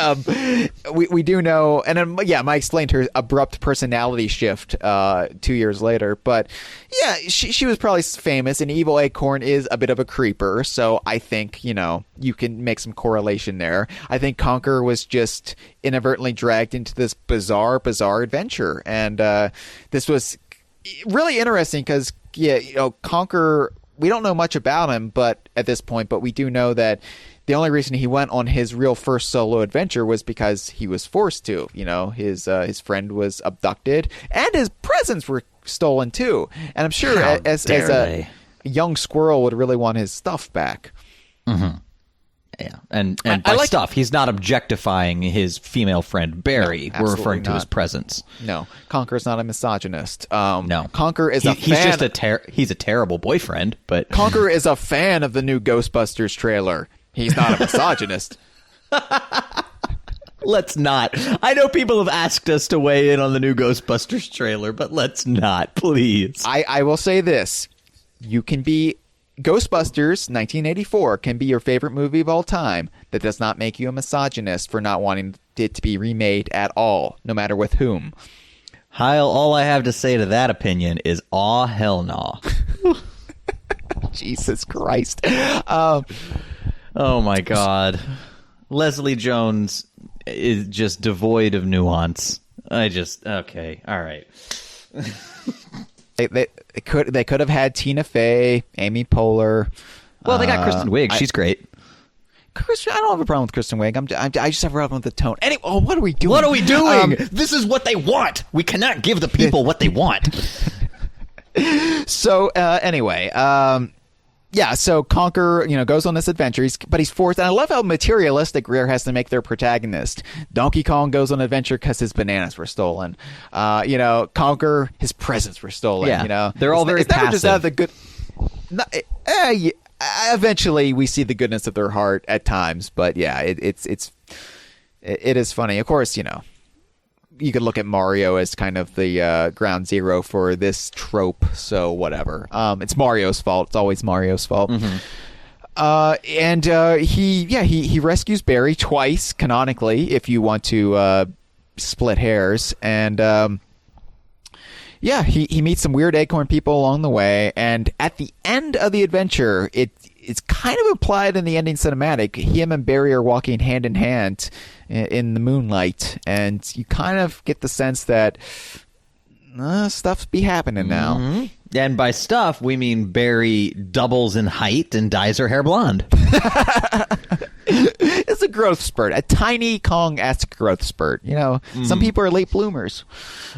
we do know, and then, yeah, might explain her abrupt personality shift 2 years later. But yeah, she was probably famous, and Evil Acorn is a bit of a creeper, so I think you can make some correlation there. I think Conker was just inadvertently dragged into this bizarre adventure, and this was really interesting because Conker, we don't know much about him, but at this point, but we do know that the only reason he went on his real first solo adventure was because he was forced to. His friend was abducted, and his presents were stolen too. And I'm sure as a young squirrel would really want his stuff back. Mm-hmm. Yeah, and by stuff, he's not objectifying his female friend Barry. No, we're referring to not. his presence. No, Conker's not a misogynist. No, Conker is a fan. He's just he's a terrible boyfriend. But Conker is a fan of the new Ghostbusters trailer. He's not a misogynist. Let's not. I know people have asked us to weigh in on the new Ghostbusters trailer, but let's not, please. I will say this: you can be. Ghostbusters 1984 can be your favorite movie of all time. That does not make you a misogynist for not wanting it to be remade at all, no matter with whom. Hyle, all I have to say to that opinion is, aw, hell no. Jesus Christ. Oh, my God. Leslie Jones is just devoid of nuance. Okay, all right. They could have had Tina Fey, Amy Poehler. Well, they got Kristen Wiig. She's great. I don't have a problem with Kristen Wiig. I just have a problem with the tone. Anyway, what are we doing? What are we doing? This is what they want. We cannot give the people what they want. So anyway, yeah. So Conker, goes on this adventure. But he's forced. And I love how materialistic Rare has to make their protagonist. Donkey Kong goes on an adventure because his bananas were stolen. Conker, his presents were stolen. Yeah, they're all very passive. Just out of the good. Eventually, we see the goodness of their heart at times. But yeah, it is funny. Of course, you could look at Mario as kind of the ground zero for this trope, so whatever. It's Mario's fault. It's always Mario's fault. Mm-hmm. And he rescues Barry twice, canonically, if you want to split hairs. And he meets some weird acorn people along the way. And at the end of the adventure, it's kind of implied in the ending cinematic. Him and Barry are walking hand in hand in the moonlight, and you kind of get the sense that stuff's be happening now. Mm-hmm. And by stuff, we mean Barry doubles in height and dyes her hair blonde. It's a growth spurt, a tiny Kong-esque growth spurt. Some people are late bloomers.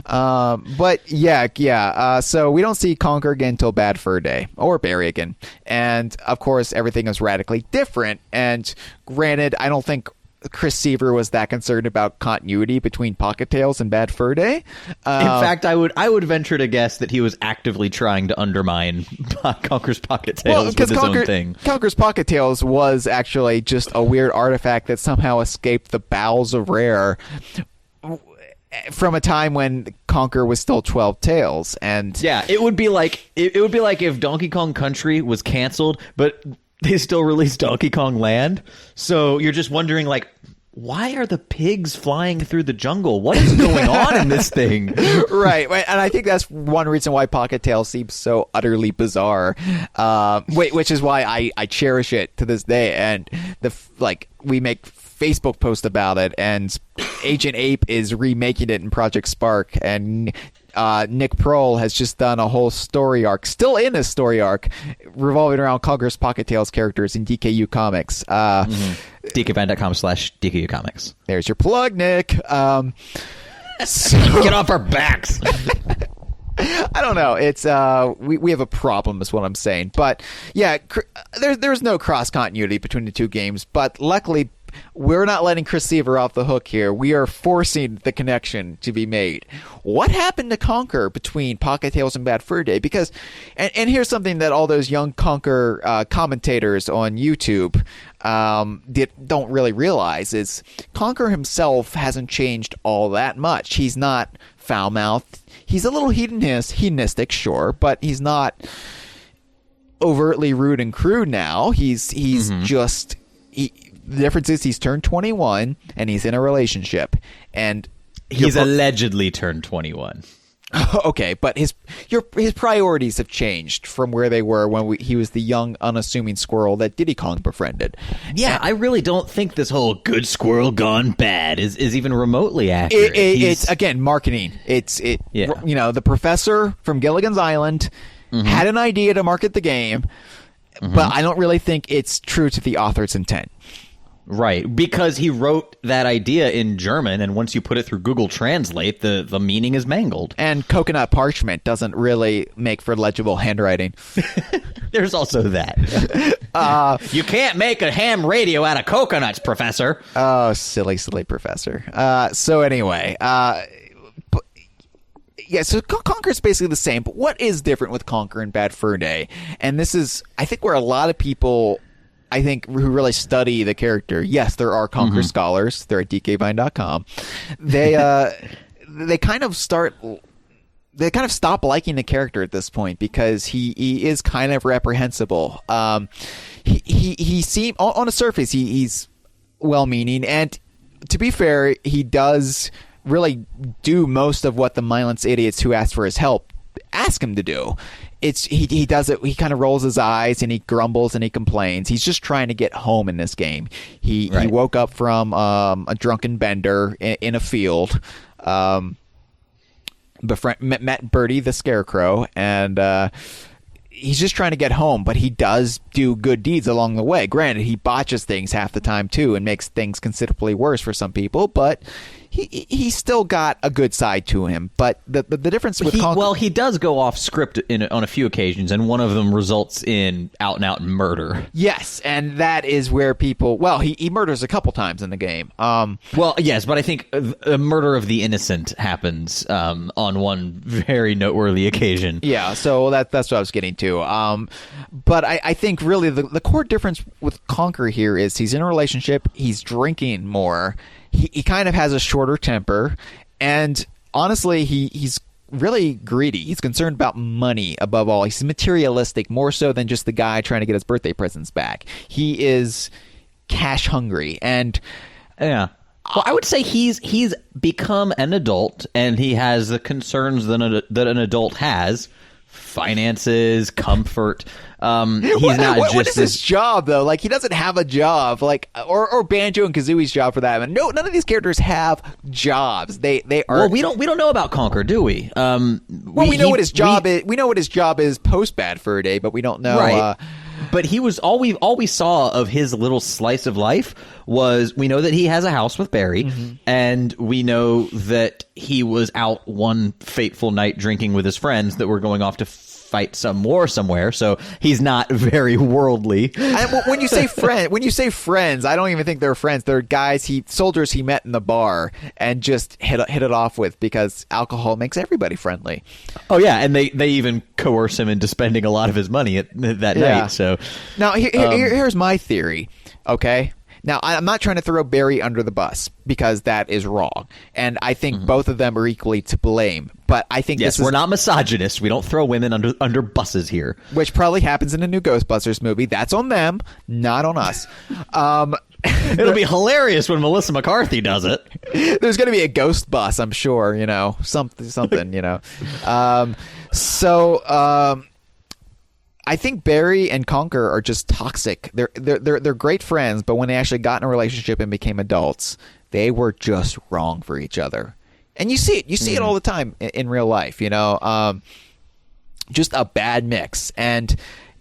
But yeah. So we don't see Conker again until Bad Fur Day, or Barry again. And of course, everything is radically different. And granted, I don't think Chris Seaver was that concerned about continuity between Pocket Tales and Bad Fur Day. In fact, I would venture to guess that he was actively trying to undermine Conker's Pocket Tales with his own thing. Conker's Pocket Tales was actually just a weird artifact that somehow escaped the bowels of Rare from a time when Conker was still 12 Tales. And yeah, it would be like if Donkey Kong Country was canceled, but they still released Donkey Kong Land. So you're just wondering, like, why are the pigs flying through the jungle? What is going on in this thing? Right. And I think that's one reason why Pocket Tales seems so utterly bizarre, which is why I cherish it to this day. And we make Facebook posts about it, and Agent Ape is remaking it in Project Spark, and Nick Prohl has just done a whole story arc, still in his story arc, revolving around Conker's Pocket Tales characters in DKU Comics. DKVine.com/DKU Comics. There's your plug, Nick. Get off our backs. I don't know. It's we have a problem, is what I'm saying. But yeah, there's no cross continuity between the two games. But luckily, we're not letting Chris Seaver off the hook here. We are forcing the connection to be made. What happened to Conker between Pocket Tales and Bad Fur Day? Because, and here's something that all those young Conker commentators on YouTube don't really realize is Conker himself hasn't changed all that much. He's not foul-mouthed. He's a little hedonistic, sure, but he's not overtly rude and crude now. He's just... The difference is he's turned 21 and he's in a relationship, and he's allegedly turned 21. Okay, but his priorities have changed from where they were when he was the young, unassuming squirrel that Diddy Kong befriended. Yeah, I really don't think this whole good squirrel gone bad is even remotely accurate. It's again marketing. The professor from Gilligan's Island had an idea to market the game, but I don't really think it's true to the author's intent. Right, because he wrote that idea in German, and once you put it through Google Translate, the meaning is mangled. And coconut parchment doesn't really make for legible handwriting. There's also that. You can't make a ham radio out of coconuts, Professor. Oh, silly professor. So anyway, so Conker's basically the same, but what is different with Conker and Bad Fur Day? And this is, I think, where a lot of people... who really study the character. Yes, there are Conker scholars. They're at dkvine.com. They kind of stop liking the character at this point because he is kind of reprehensible. He seems on the surface he's well-meaning, and to be fair, he does really do most of what the mindless idiots who ask for his help ask him to do. He does it. He kind of rolls his eyes and he grumbles and he complains. He's just trying to get home in this game. He woke up from a drunken bender in a field, met Bertie the Scarecrow, and he's just trying to get home. But he does do good deeds along the way. Granted, he botches things half the time too and makes things considerably worse for some people, but he's still got a good side to him. But the difference with Conker... he does go off script on a few occasions, and one of them results in out-and-out murder. Yes, and that is where people... Well, he murders a couple times in the game. Yes, but I think a murder of the innocent happens on one very noteworthy occasion. Yeah, so that's what I was getting to. But I think really the core difference with Conker here is he's in a relationship, he's drinking more, he kind of has a shorter temper, and honestly, he's really greedy. He's concerned about money above all. He's materialistic more so than just the guy trying to get his birthday presents back. He is cash hungry, and yeah. Well, I would say he's become an adult, and he has the concerns that an adult has. Finances, comfort. What is his job though? Like, he doesn't have a job, like, or Banjo and Kazooie's job for that. No, none of these characters have jobs. They are. Well, we don't know about Conker, do we? We know what his job is. We know what his job is post Bad Fur Day, but we don't know. Right. But he was all we saw of his little slice of life was, we know that he has a house with Barry, and we know that he was out one fateful night drinking with his friends that were going off to fight some war somewhere, so he's not very worldly. When you say friends, I don't even think they're friends. They're soldiers he met in the bar and just hit it off with because alcohol makes everybody friendly. Oh yeah, and they even coerce him into spending a lot of his money that night. So now here's my theory. Okay. Now, I'm not trying to throw Barry under the bus because that is wrong. And I think both of them are equally to blame. But I think we're not misogynists. We don't throw women under buses here. Which probably happens in a new Ghostbusters movie. That's on them, not on us. It'll be hilarious when Melissa McCarthy does it. There's going to be a ghost bus, I'm sure, something, I think Barry and Conker are just toxic. They're great friends, but when they actually got in a relationship and became adults, they were just wrong for each other. And you see it. You see it all the time in real life. Just a bad mix. And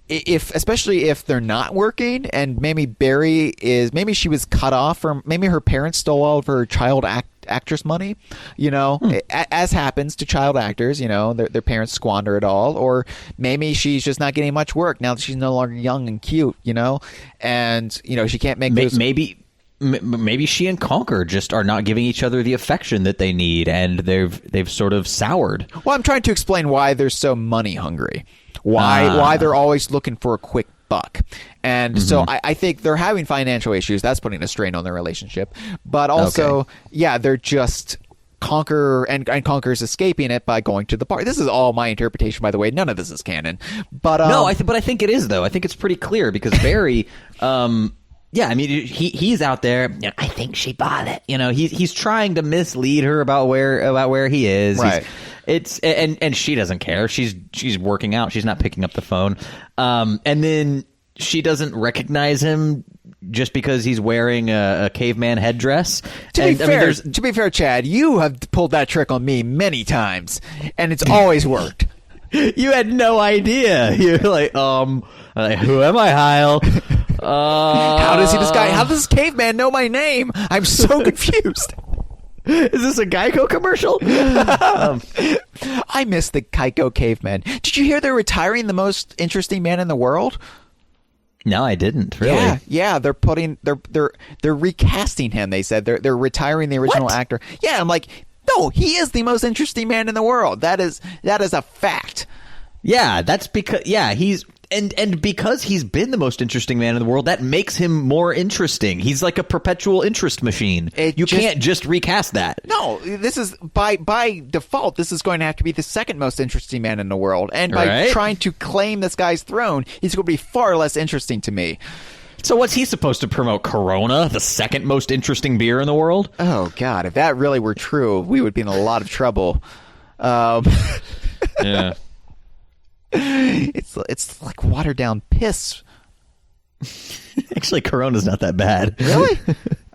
especially if they're not working, and maybe maybe she was cut off, or maybe her parents stole all of her child actress money, as happens to child actors, their parents squander it all, or maybe she's just not getting much work now that she's no longer young and cute, and she can't make those. Maybe she and Conker just are not giving each other the affection that they need, and they've sort of soured. Well, I'm trying to explain why they're so money hungry, why they're always looking for a quick buck. And so I think they're having financial issues. That's putting a strain on their relationship. But also, they're just Conker, and Conker's escaping it by going to the bar. This is all my interpretation, by the way. None of this is canon. But no, I think it is, though. I think it's pretty clear because Barry, he's out there. I think she bought it. He's trying to mislead her about where he is. Right. And she doesn't care. She's working out. She's not picking up the phone. And then she doesn't recognize him just because he's wearing a caveman headdress. To be fair, Chad, you have pulled that trick on me many times, and it's always worked. You had no idea. You're like, who am I, Hyle? How does this caveman know my name? I'm so confused. Is this a Geico commercial? I miss the Geico caveman. Did you hear they're retiring the most interesting man in the world? No, I didn't. Really? Yeah. They're recasting him. They said they're retiring the original actor. Yeah, I'm like, no, he is the most interesting man in the world. That is a fact. Yeah, that's because he's and because he's been the most interesting man in the world, that makes him more interesting. He's like a perpetual interest machine. You can't just recast that. No, this is by default. This is going to have to be the second most interesting man in the world, and by trying to claim this guy's throne, he's going to be far less interesting to me. So what's he supposed to promote? Corona, the second most interesting beer in the world? Oh God, if that really were true, we would be in a lot of trouble. Yeah. It's like watered down piss. Actually, Corona's not that bad. Really?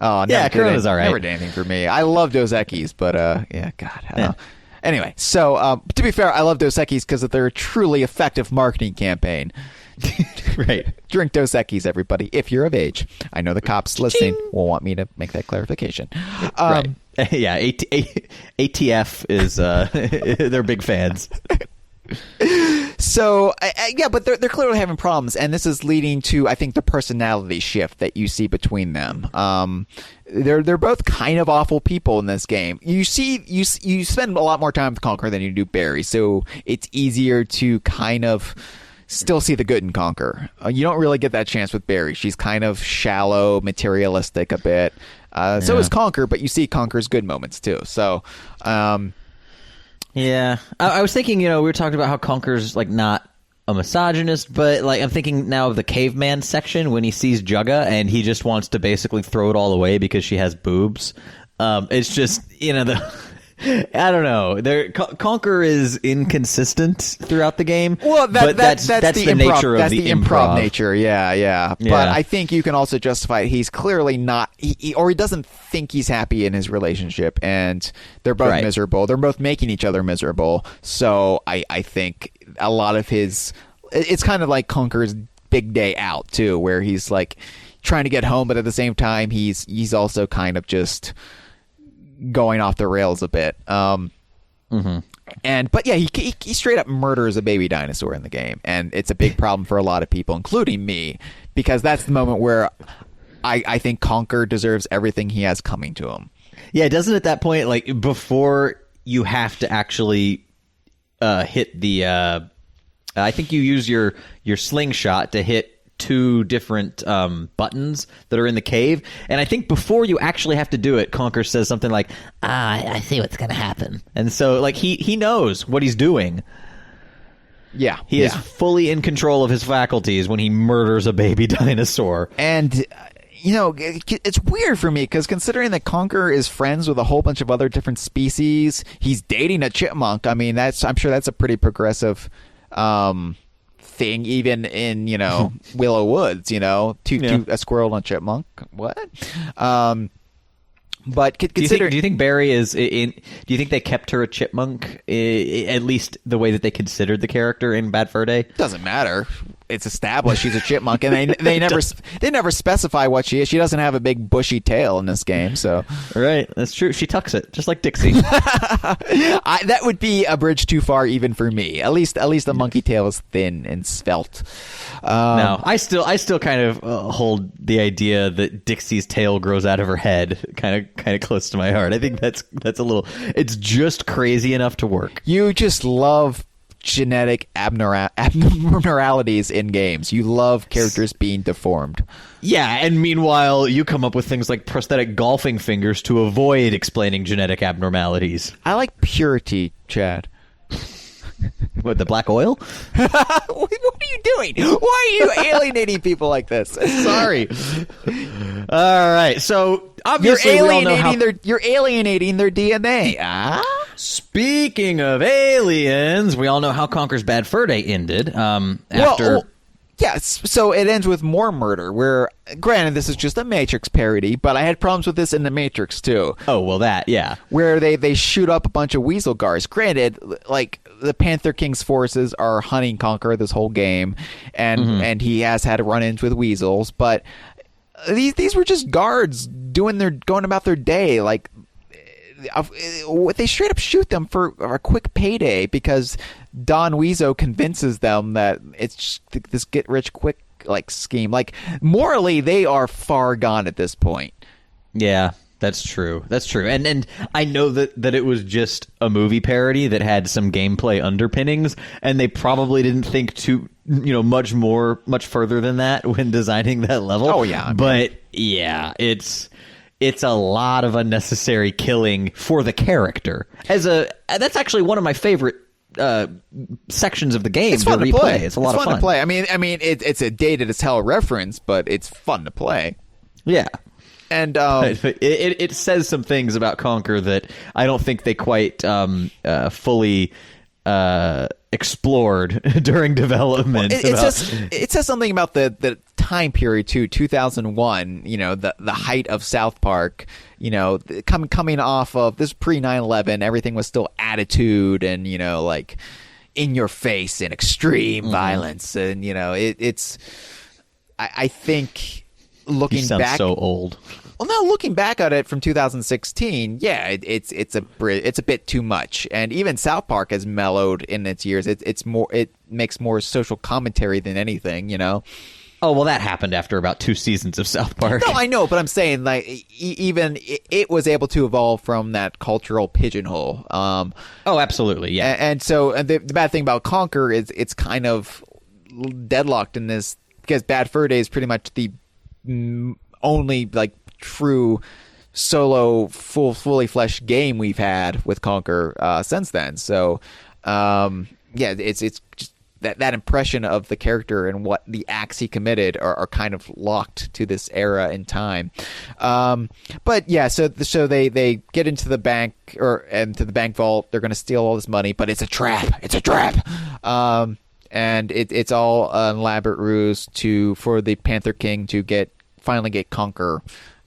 Oh, yeah, Corona's all right. Never did anything for me. I love Dos Equis, but God. Anyway, so to be fair, I love Dos Equis because they're a truly effective marketing campaign. Right. Drink Dos Equis, everybody, if you're of age. I know the cops listening will want me to make that clarification. Right. Yeah, ATF is they're big fans. So but they're clearly having problems, and this is leading to, I think, the personality shift that you see between them. They're both kind of awful people in this game. You spend a lot more time with Conker than you do Barry, so it's easier to kind of still see the good in Conker. You don't really get that chance with Barry. She's kind of shallow, materialistic a bit. So is Conker, but you see Conker's good moments too. So. Yeah, I was thinking, we were talking about how Conker's like not a misogynist, but like I'm thinking now of the caveman section when he sees Jugga and he just wants to basically throw it all away because she has boobs. It's just I don't know. Conker is inconsistent through the game. Well, that's the nature of the improv nature. Yeah. But I think you can also justify it. He's clearly not, he doesn't think he's happy in his relationship, and they're both miserable. They're both making each other miserable. So I think a lot of it's kind of like Conker's big day out too, where he's like trying to get home, but at the same time he's also kind of just going off the rails a bit. But yeah, he straight up murders a baby dinosaur in the game, and it's a big problem for a lot of people, including me, because that's the moment where I think Conker deserves everything he has coming to him. Yeah, doesn't at that point, like, before you have to actually hit the I think you use your slingshot to hit 2 different buttons that are in the cave, and I think before you actually have to do it, Conker says something like, I see what's going to happen. and so like he knows what he's doing. Yeah, He is fully in control of his faculties when he murders a baby dinosaur. And it's weird for me because considering that Conker is friends with a whole bunch of other different species, he's dating a chipmunk. I mean, I'm sure that's a pretty progressive thing, even in Willow Woods. A squirrel and a chipmunk. What? But consider. Do you think Barry is in? Do you think they kept her a chipmunk? At least the way that they considered the character in Bad Fur Day. Doesn't matter. It's established she's a chipmunk, and they never specify what she is. She doesn't have a big bushy tail in this game, so Right, that's true. She tucks it just like Dixie. that would be a bridge too far even for me. At least the monkey tail is thin and svelte. No, I still kind of hold the idea that Dixie's tail grows out of her head kind of close to my heart. I think that's a little. It's just crazy enough to work. You just love genetic abnormalities in games. You love characters being deformed. Yeah, and meanwhile, you come up with things like prosthetic golfing fingers to avoid explaining genetic abnormalities. I like purity, Chad. What, the black oil? What are you doing? Why are you alienating people like this? Sorry. All right, so obviously you're we all know how... you're alienating their DNA. Speaking of aliens, we all know how Conker's Bad Fur Day ended. After... Yes, so it ends with more murder, where, granted, this is just a Matrix parody, but I had problems with this in the Matrix, too. Oh, well, that, yeah. Where they shoot up a bunch of weasel guards. Granted, like, the Panther King's forces are hunting Conker this whole game, and he has had run-ins with weasels, but these were just guards going about their day, like... They straight up shoot them for a quick payday because Don Weezo convinces them that it's just this get rich quick scheme. Like, morally, they are far gone at this point. Yeah, that's true. And I know that it was just a movie parody that had some gameplay underpinnings, and they probably didn't think too much further than that when designing that level. Oh yeah, but yeah, it's a lot of unnecessary killing for the character. That's actually one of my favorite sections of the game. It's fun to play. It's a lot of fun to play. I mean, it's a dated as hell reference, but it's fun to play. Yeah, and it says some things about Conker that I don't think they quite fully explored during development. It says something about the time period too. 2001, the height of South Park, coming off of this pre 9/11, everything was still attitude and like in your face and extreme violence, and I think looking back, so old. Well, now looking back at it from 2016, yeah, it's a bit too much, and even South Park has mellowed in its years. It makes more social commentary than anything, Oh, well, that happened after about 2 seasons of South Park. No, I know, but I'm saying like even it was able to evolve from that cultural pigeonhole. Oh, absolutely, yeah. And so the bad thing about Conker is it's kind of deadlocked in this because Bad Fur Day is pretty much the only true solo fully fleshed game we've had with Conker since then. So it's just that impression of the character and what the acts he committed are kind of locked to this era in time. But yeah, so they get into the bank and to the bank vault. They're going to steal all this money, but it's a trap. And it's all an elaborate ruse for the Panther King to finally get Conker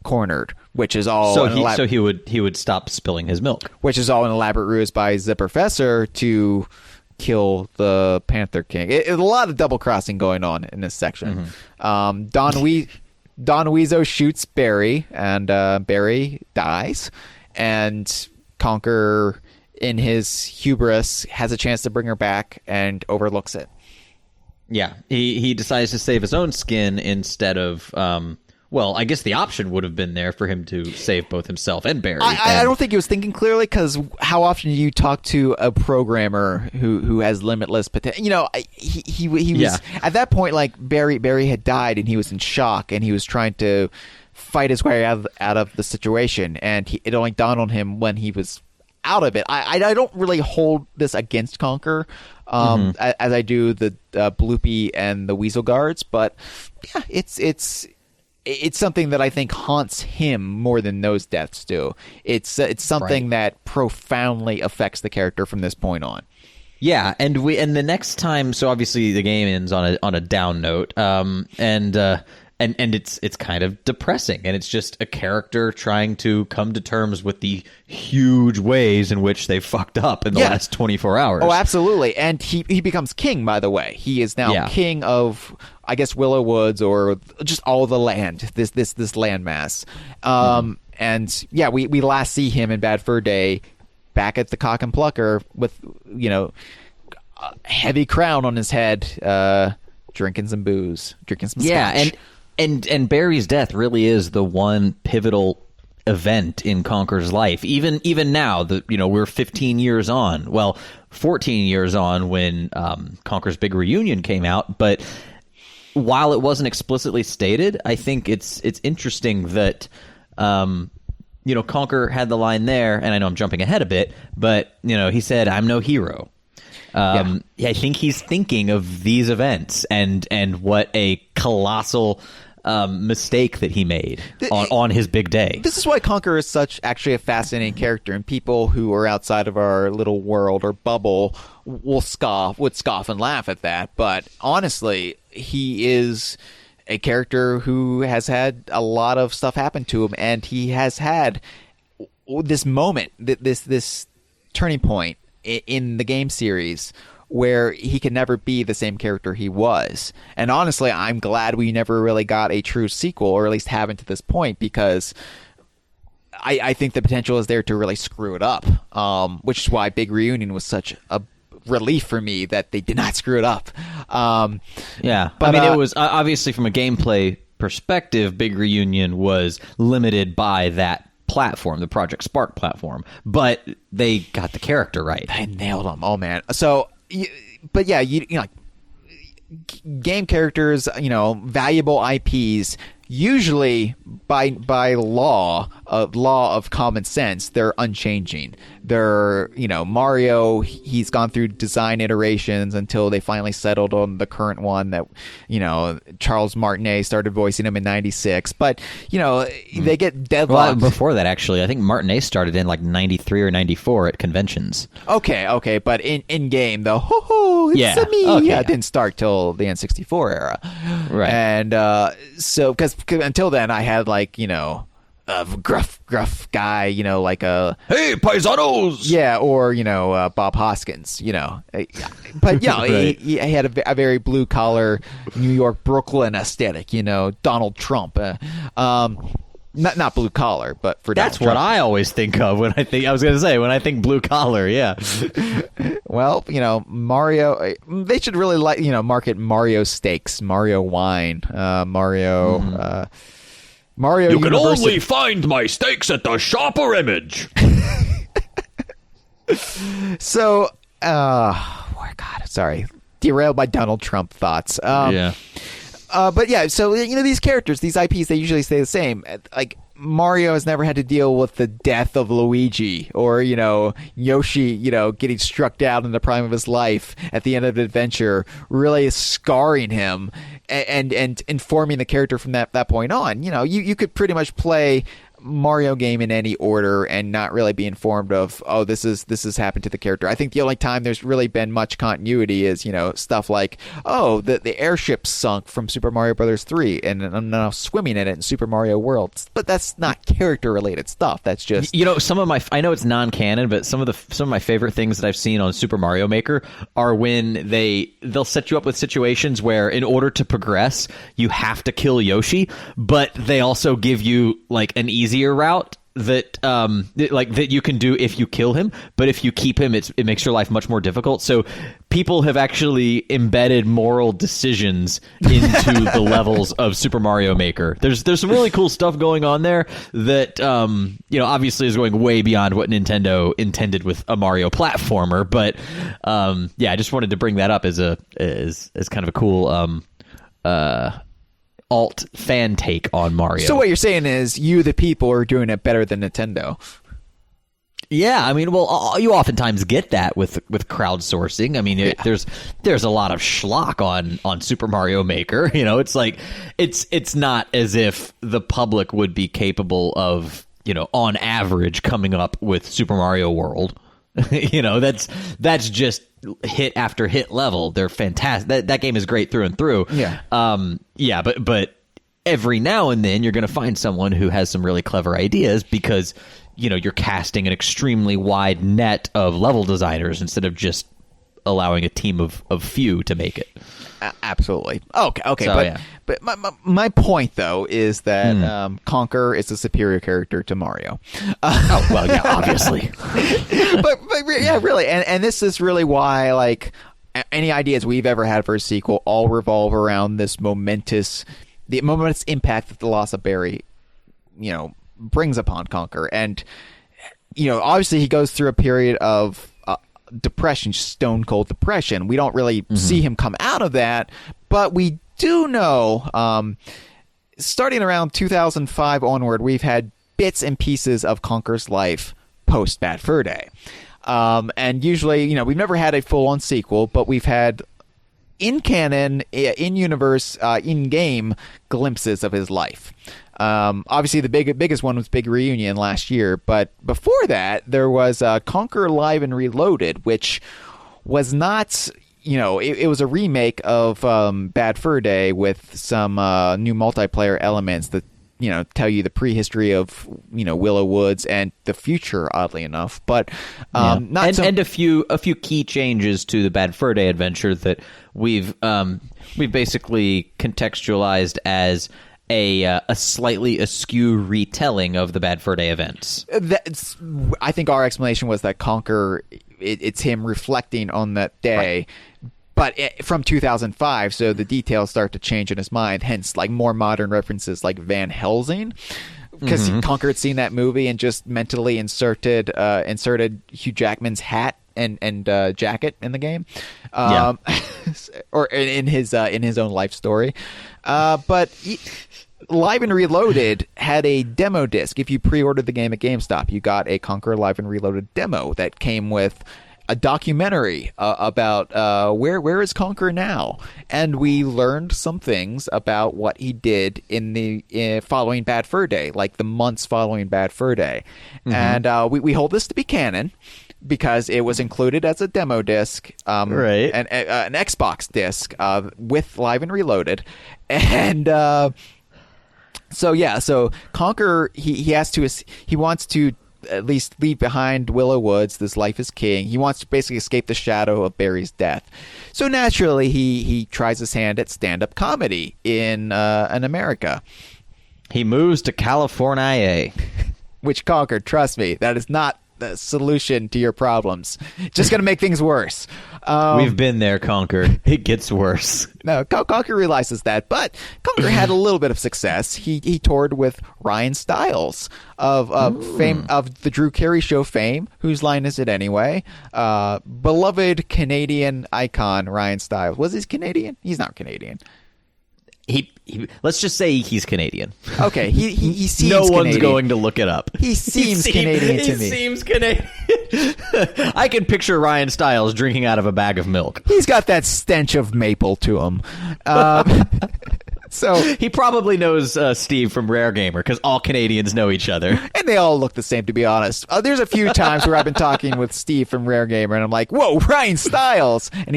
cornered, which is all so he would stop spilling his milk, which is all an elaborate ruse by the Professor to kill the Panther King. A lot of double crossing going on in this section. Don Weezo shoots Barry, and Barry dies, and Conker in his hubris, has a chance to bring her back and overlooks it. Yeah, he decides to save his own skin instead of, well, I guess the option would have been there for him to save both himself and Barry. I don't think he was thinking clearly, because how often do you talk to a programmer who has limitless potential? You know, he was at that point, like Barry had died and he was in shock and he was trying to fight his way out of the situation, and it only dawned on him when he was out of it. I don't really hold this against Conker, as I do the Bloopy and the Weasel Guards, but yeah, it's something that I think haunts him more than those deaths do. It's something that profoundly affects the character from this point on. Yeah, and the next time, so obviously the game ends on a down note, and it's kind of depressing, and it's just a character trying to come to terms with the huge ways in which they fucked up in the last 24 hours. Oh, absolutely. And he becomes king, by the way. He is now king of, I guess, Willow Woods, or just all the land, this landmass. And yeah, we last see him in Bad Fur Day back at the Cock and Plucker with, you know, a heavy crown on his head, drinking some booze, drinking some scotch. And Barry's death really is the one pivotal event in Conker's life. Even now, we're 15 years on. Well, 14 years on when Conker's big reunion came out. But while it wasn't explicitly stated, I think it's interesting that Conker had the line there, and I know I'm jumping ahead a bit, but he said, "I'm no hero." I think he's thinking of these events and what a colossal mistake that he made on his big day. This is why Conker is actually a fascinating character, and people who are outside of our little world or bubble would scoff and laugh at that. But honestly, he is a character who has had a lot of stuff happen to him, and he has had this moment, this turning point in the game series where he can never be the same character he was. And honestly, I'm glad we never really got a true sequel, or at least haven't to this point, because I think the potential is there to really screw it up, which is why Big Reunion was such a relief for me that they did not screw it up. But it was obviously, from a gameplay perspective, Big Reunion was limited by that platform, the Project Spark platform, but they got the character right. They nailed them. Oh man. So, but yeah, game characters, valuable IPs, usually by law of common sense, they're unchanging. They're, Mario, he's gone through design iterations until they finally settled on the current one that, Charles Martinet started voicing him in 96. But, they get deadlocked. Well, before that, actually, I think Martinet started in like 93 or 94 at conventions. Okay. But in game, though, it's me. Okay. Yeah, it didn't start till the N64 era. Right. And so, because until then, I had like, a gruff guy, like a "Hey, paisanos!" Yeah, or Bob Hoskins, But yeah, right. he had a very blue collar New York Brooklyn aesthetic, Donald Trump. Not blue collar, but for that's Donald what Trump. I always think of when I think. I was going to say when I think blue collar. Yeah. Well, Mario. They should really market Mario steaks, Mario wine, Mario. Mario You University. can only find my steaks at the Shopper Image. So, sorry, derailed by Donald Trump thoughts. But yeah, so these characters, these IPs, they usually stay the same. Like Mario has never had to deal with the death of Luigi, or Yoshi, getting struck down in the prime of his life at the end of the adventure, really scarring him and informing the character from that point on. You could pretty much play Mario game in any order and not really be informed of, this has happened to the character. I think the only time there's really been much continuity is stuff like, the airship sunk from Super Mario Brothers 3 and I'm now swimming in it in Super Mario World. But that's not character related stuff. That's just some of my, I know it's non-canon, but some of my favorite things that I've seen on Super Mario Maker are when they'll set you up with situations where in order to progress you have to kill Yoshi, but they also give you like an easier route that you can do if you kill him, but if you keep him, it makes your life much more difficult. So people have actually embedded moral decisions into the levels of Super Mario Maker. There's some really cool stuff going on there that obviously is going way beyond what Nintendo intended with a Mario platformer. But I just wanted to bring that up as kind of a cool alt fan take on Mario. So what you're saying is you, the people, are doing it better than Nintendo. Yeah, I mean, well, you oftentimes get that with crowdsourcing. I mean, there's a lot of schlock on Super Mario Maker. It's like it's not as if the public would be capable of, on average, coming up with Super Mario World. That's just hit after hit level. They're fantastic. That game is great through and through. Yeah. But every now and then you're going to find someone who has some really clever ideas because you're casting an extremely wide net of level designers instead of just allowing a team of few to make it. Absolutely. Okay. So, but my point though is that Conker is a superior character to Mario. Obviously. but yeah, really, and this is really why like any ideas we've ever had for a sequel all revolve around the momentous impact that the loss of Barry, brings upon Conker, and obviously he goes through a period of depression, stone cold depression. We don't really see him come out of that, but we do know starting around 2005 onward, we've had bits and pieces of Conker's life post Bad Fur Day. And usually, we've never had a full-on sequel, but we've had in canon, in universe, in game glimpses of his life. Obviously, the biggest one was Big Reunion last year, but before that, there was Conker Live and Reloaded, which was not, it was a remake of Bad Fur Day with some new multiplayer elements that, tell you the prehistory of, Willow Woods and the future, oddly enough, but and a few key changes to the Bad Fur Day adventure that we've basically contextualized as a slightly askew retelling of the Bad Fur Day events. I think our explanation was that Conker, it's him reflecting on that day, right. But from 2005, so the details start to change in his mind, hence like more modern references like Van Helsing, because Conker had seen that movie and just mentally inserted Hugh Jackman's hat and jacket in the game, or in his own life story, but Live and Reloaded had a demo disc. If you pre-ordered the game at GameStop, you got a Conker Live and Reloaded demo that came with a documentary about where is Conker now, and we learned some things about what he did in the following Bad Fur Day, like the months following Bad Fur Day, and we hold this to be canon because it was included as a demo disc, right? An Xbox disc with Live and Reloaded, and so Conker he wants to at least leave behind Willow Woods, this life is king. He wants to basically escape the shadow of Barry's death. So naturally, he tries his hand at stand-up comedy in America. He moves to California. Which, Conker, trust me, that is not the solution to your problems. Just going to make things worse. We've been there, Conker. It gets worse. No, Conker realizes that, but Conker had a little bit of success. He toured with Ryan Stiles of fame, of the Drew Carey Show fame. Whose line is it anyway? Beloved Canadian icon Ryan Stiles. Was he Canadian? He's not Canadian. He let's just say he's Canadian. Okay, he seems no Canadian. One's going to look it up. He seems Canadian to me. He seems Canadian. I can picture Ryan Stiles drinking out of a bag of milk. He's got that stench of maple to him. So he probably knows Steve from Rare Gamer because all Canadians know each other, and they all look the same. To be honest, there's a few times where I've been talking with Steve from Rare Gamer, and I'm like, "Whoa, Ryan Stiles!" And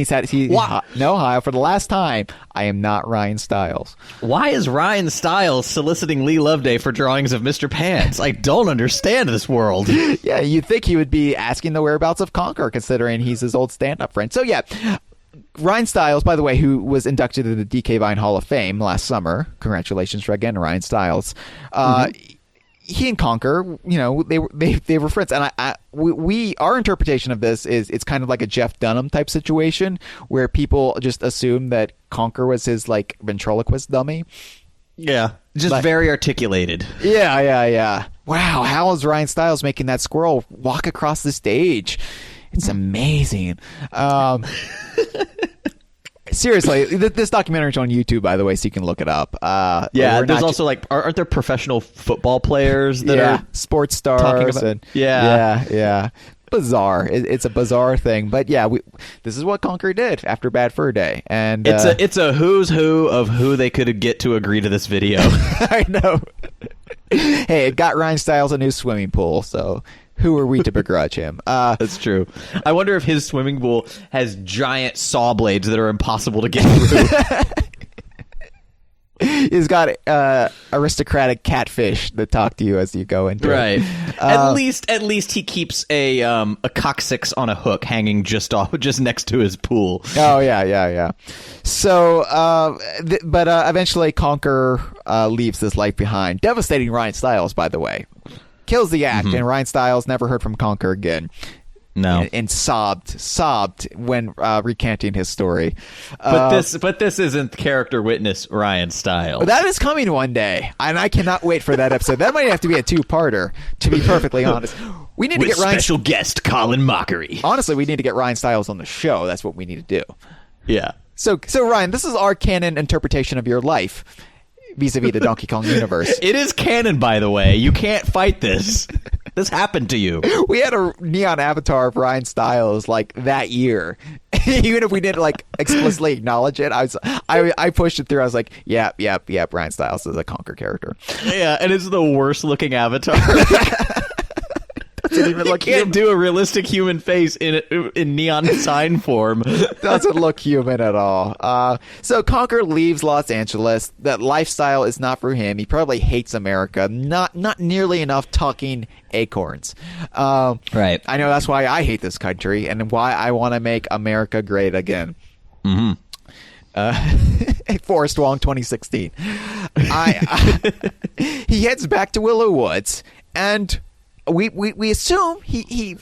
no, Hyle, for the last time, I am not Ryan Stiles. Why is Ryan Stiles soliciting Lee Loveday for drawings of Mr. Pants? I don't understand this world. Yeah, you'd think he would be asking the whereabouts of Conker, considering he's his old stand-up friend. So yeah. Ryan Stiles, by the way, who was inducted into the DK Vine Hall of Fame last summer. Congratulations again, Ryan Stiles. he and Conker, they were friends, and our interpretation of this is it's kind of like a Jeff Dunham type situation where people just assume that Conker was his like ventriloquist dummy. Yeah, just very articulated. Yeah. Wow, how is Ryan Stiles making that squirrel walk across the stage? It's amazing. Seriously, this documentary is on YouTube, by the way, so you can look it up. There's also aren't there professional football players that are sports stars? Talking about, yeah. Bizarre. It's a bizarre thing, but this is what Conker did after Bad Fur Day, and it's a who's who of who they could get to agree to this video. I know. Hey, it got Ryan Stiles a new swimming pool, so who are we to begrudge him? That's true. I wonder if his swimming pool has giant saw blades that are impossible to get through. He's got aristocratic catfish that talk to you as you go into right. it. At least he keeps a coccyx on a hook hanging just next to his pool. Oh yeah. So, but eventually Conker leaves this life behind, devastating Ryan Stiles, by the way. Kills the act, and Ryan Stiles never heard from Conker again. No, and sobbed when recanting his story. But this isn't character witness Ryan Stiles. That is coming one day, and I cannot wait for that episode. That might have to be a two-parter, to be perfectly honest. We need to get special guest Colin Mockery. Honestly, we need to get Ryan Stiles on the show. That's what we need to do. Yeah. So Ryan, this is our canon interpretation of your life vis-a-vis the Donkey Kong universe. It is canon, by the way. You can't fight this. This happened to you. We had a neon avatar of Ryan Stiles like that year. Even if we didn't like explicitly acknowledge it, I pushed it through. I was like, yep, Ryan Stiles is a Conker character. Yeah, and it's the worst looking avatar. Doesn't even look can't do a realistic human face in neon sign form. Doesn't look human at all. So Conker leaves Los Angeles. That lifestyle is not for him. He probably hates America. Not nearly enough talking acorns. Right. I know that's why I hate this country and why I want to make America great again. Forrest Wong 2016. He heads back to Willow Woods, and we assume he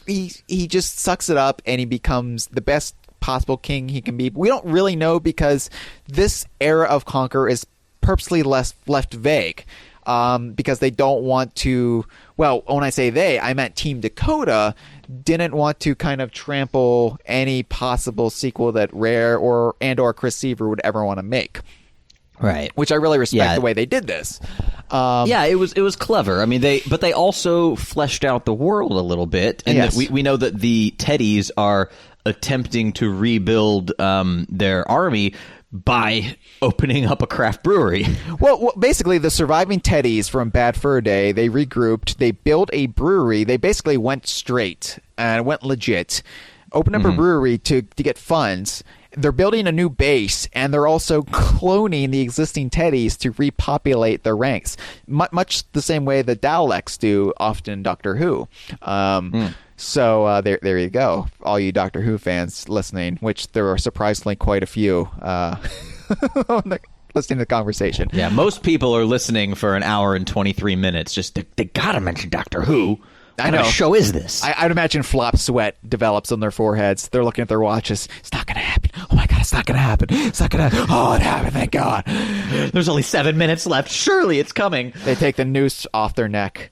just sucks it up and he becomes the best possible king he can be. We don't really know because this era of Conker is purposely left vague, because they don't want to. Well, when I say they, I meant Team Dakota didn't want to kind of trample any possible sequel that Rare or Chris Seaver would ever want to make. Right, which I really respect the way they did this. It was clever. I mean, they also fleshed out the world a little bit, and yes. we know that the Teddies are attempting to rebuild their army by opening up a craft brewery. Well, basically, the surviving Teddies from Bad Fur Day, they regrouped, they built a brewery. They basically went straight and went legit, opened up a brewery to get funds. They're building a new base, and they're also cloning the existing Teddies to repopulate their ranks, much the same way the Daleks do often in Doctor Who. So there you go, all you Doctor Who fans listening, which there are surprisingly quite a few listening to the conversation. Yeah, most people are listening for an hour and 23 minutes. Just they gotta mention Doctor Who. I know. What kind of show is this? I'd imagine flop sweat develops on their foreheads. They're looking at their watches. It's not going to happen. Oh my God, it's not going to happen. It's not going to. Oh, it happened. Thank God. There's only 7 minutes left. Surely it's coming. They take the noose off their neck.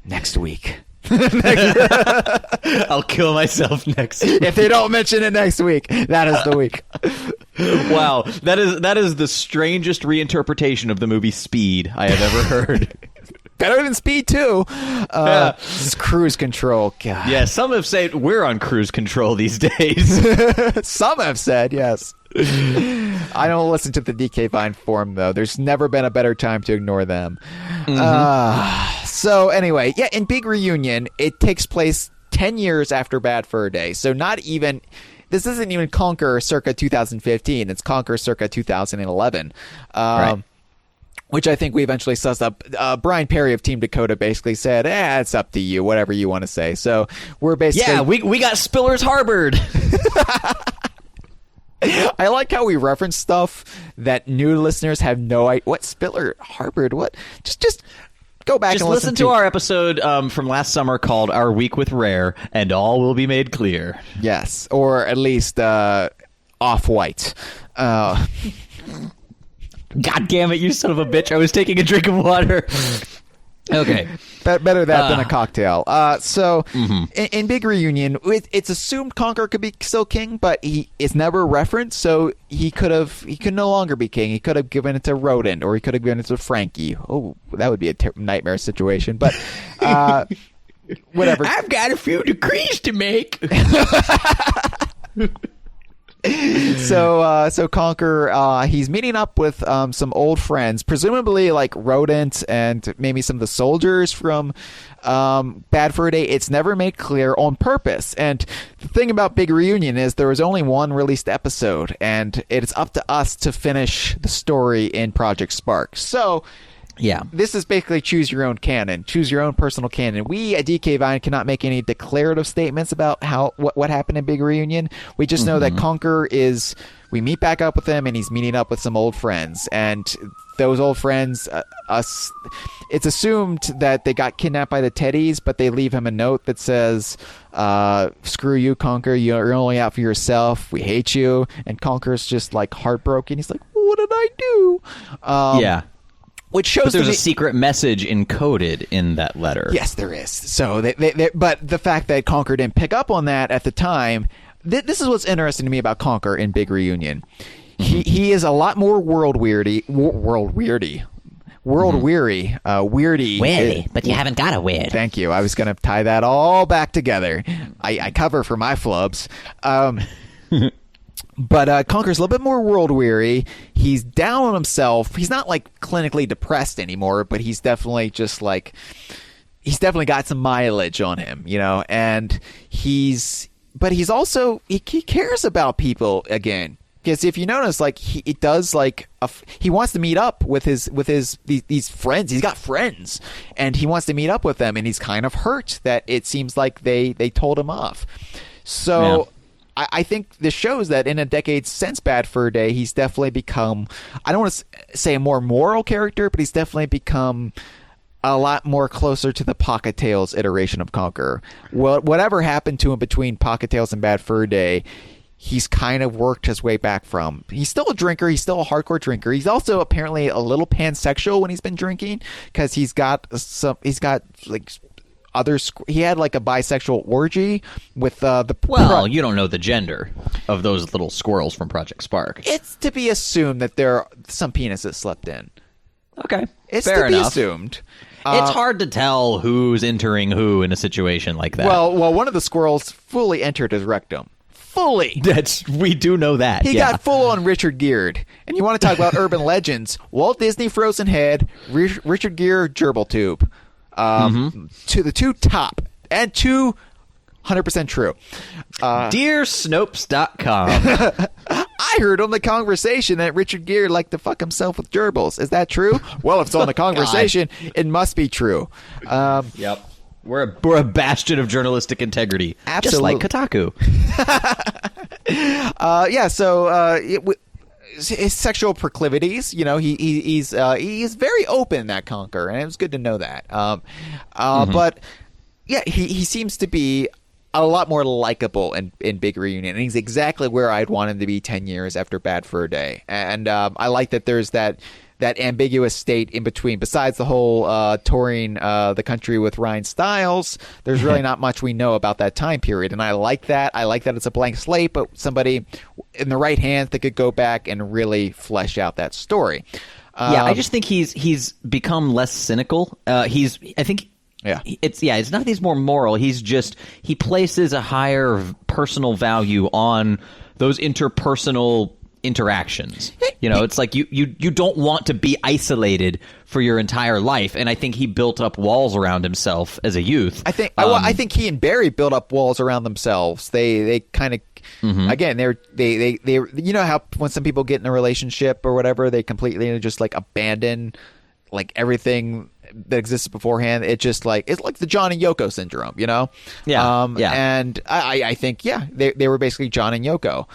Next week. I'll kill myself next week. If they don't mention it next week, that is the week. Wow, that is the strangest reinterpretation of the movie Speed I have ever heard. Better than Speed 2. This is cruise control. God. Yeah, some have said we're on cruise control these days. Some have said, yes. I don't listen to the DK Vine forum, though. There's never been a better time to ignore them. So anyway, yeah, in Big Reunion, it takes place 10 years after Bad Fur Day. So not even... This isn't even Conker circa 2015. It's Conker circa 2011. Right. Which I think we eventually sussed up. Brian Perry of Team Dakota basically said, it's up to you, whatever you want to say. So we're basically... Yeah, we got Spillers Harbored. I like how we reference stuff that new listeners have no idea. What? Spiller Harbored? What? Just go back Just and listen to our episode from last summer called Our Week with Rare, and all will be made clear. Yes, or at least Off-White. God damn it, you son of a bitch. I was taking a drink of water. Okay. Better that than a cocktail. In Big Reunion, it's assumed Conker could be still king, but it's never referenced, so he could no longer be king. He could have given it to Rodent, or he could have given it to Frankie. Oh, that would be a nightmare situation, but whatever. I've got a few decrees to make. So Conker, he's meeting up with some old friends, presumably like Rodent and maybe some of the soldiers from Bad Fur Day. It's never made clear on purpose. And the thing about Big Reunion is there was only one released episode, and it's up to us to finish the story in Project Spark. So yeah, this is basically choose your own canon, choose your own personal canon. We at DK Vine cannot make any declarative statements about what happened in Big Reunion. We just know that Conker we meet back up with him, and he's meeting up with some old friends, and those old friends, it's assumed that they got kidnapped by the Teddies, but they leave him a note that says, screw you, Conker, you're only out for yourself, we hate you. And Conker's just like heartbroken. He's like, what did I do? Yeah. Which shows there's a secret message encoded in that letter. Yes, there is. So, but the fact that Conker didn't pick up on that at the time, this is what's interesting to me about Conker in Big Reunion. He is a lot more world weary. Weirdy. But you haven't got a weird. Thank you. I was going to tie that all back together. I cover for my flubs. But Conker's a little bit more world weary. He's down on himself. He's not like clinically depressed anymore, but he's definitely just like he's definitely got some mileage on him, you know. And he's also he cares about people again. Because if you notice, like he wants to meet up with these friends. He's got friends, and he wants to meet up with them. And he's kind of hurt that it seems like they told him off. So. Yeah. I think this shows that in a decade since Bad Fur Day, he's definitely become, I don't want to say a more moral character, but he's definitely become a lot more closer to the Pocket Tales iteration of Conker. Well, whatever happened to him between Pocket Tales and Bad Fur Day, he's kind of worked his way back from. He's still a drinker. He's still a hardcore drinker. He's also apparently a little pansexual when he's been drinking, because he had like a bisexual orgy with you don't know the gender of those little squirrels from Project Spark. It's to be assumed that there are some penises slipped in. Okay, it's fair to enough. Be assumed. It's hard to tell who's entering who in a situation like that. Well, one of the squirrels fully entered his rectum. Fully. We do know that. He got full on Richard Geared. And you want to talk about urban legends? Walt Disney Frozen Head, Richard Gere gerbil tube. To the two top and 200% true. DearSnopes.com. I heard on the Kongversation that Richard Gere liked to fuck himself with gerbils. Is that true? Well, if it's on the Kongversation, it must be true. Yep. We're a bastion of journalistic integrity. Absolutely. Just like Kotaku. His sexual proclivities, you know, he's very open, that Conker, and it was good to know that. But yeah, he seems to be a lot more likable in Big Reunion, and he's exactly where I'd want him to be 10 years after Bad Fur Day. And I like that there's that ambiguous state in between. Besides the whole touring the country with Ryan Stiles, there's really not much we know about that time period, and I like that. I like that it's a blank slate, but somebody in the right hands that could go back and really flesh out that story. I just think he's become less cynical. It's not that he's more moral. He places a higher personal value on those interpersonal interactions. You know, it's like you don't want to be isolated for your entire life, and I think he built up walls around himself as a youth. I think he and Barry built up walls around themselves. They kind of again, they you know how when some people get in a relationship or whatever, they completely just like abandon like everything that existed beforehand. It's just like it's like the John and Yoko syndrome, you know? Yeah. And I think they were basically John and Yoko.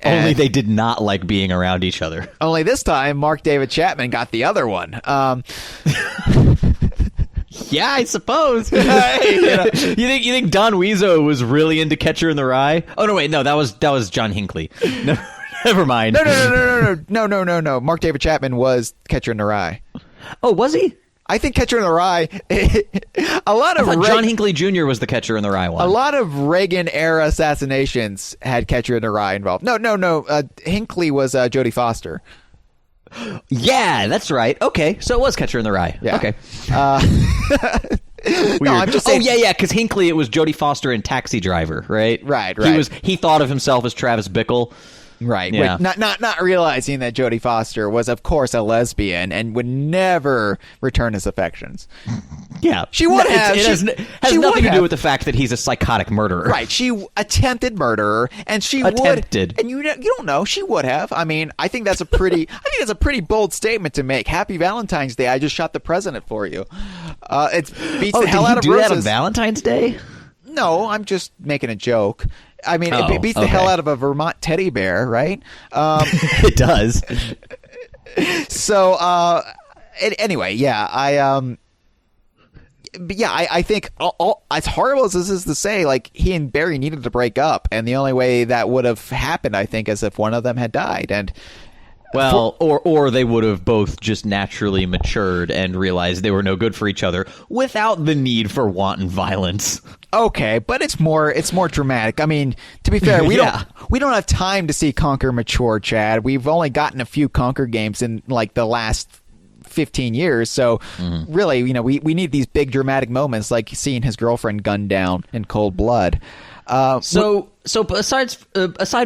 Only they did not like being around each other. Only this time, Mark David Chapman got the other one. Yeah, I suppose. You think Don Weezo was really into Catcher in the Rye? Oh no, wait, no, that was John Hinckley. No, never mind. No. Mark David Chapman was Catcher in the Rye. Oh, was he? I think Catcher in the Rye. John Hinckley Jr. was the Catcher in the Rye one. A lot of Reagan era assassinations had Catcher in the Rye involved. No. Hinckley was Jodie Foster. Yeah, that's right. Okay, so it was Catcher in the Rye. Yeah. Okay. Weird. No, I'm just saying. Oh yeah, because Hinckley, it was Jodie Foster in Taxi Driver, right? Right. He thought of himself as Travis Bickle. Right. Yeah. Not realizing that Jodie Foster was, of course, a lesbian and would never return his affections. Yeah. She would have. It has nothing to do with the fact that he's a psychotic murderer. Right. She attempted murder, and she Attempted. would. And you don't know. She would have. I mean, I think that's a pretty bold statement to make. Happy Valentine's Day. I just shot the president for you. It beats the hell out of did he do roses. that on Valentine's Day? No, I'm just making a joke. I mean, it beats the hell out of a Vermont teddy bear, right? It does. So, anyway, yeah, I think as horrible as this is to say, like, he and Barry needed to break up, and the only way that would have happened, I think, is if one of them had died, and. Well, or they would have both just naturally matured and realized they were no good for each other without the need for wanton violence. Okay, but it's more dramatic. I mean, to be fair, we don't have time to see Conker mature, Chad. We've only gotten a few Conker games in like the last 15 years, so really, we need these big dramatic moments like seeing his girlfriend gunned down in cold blood. So aside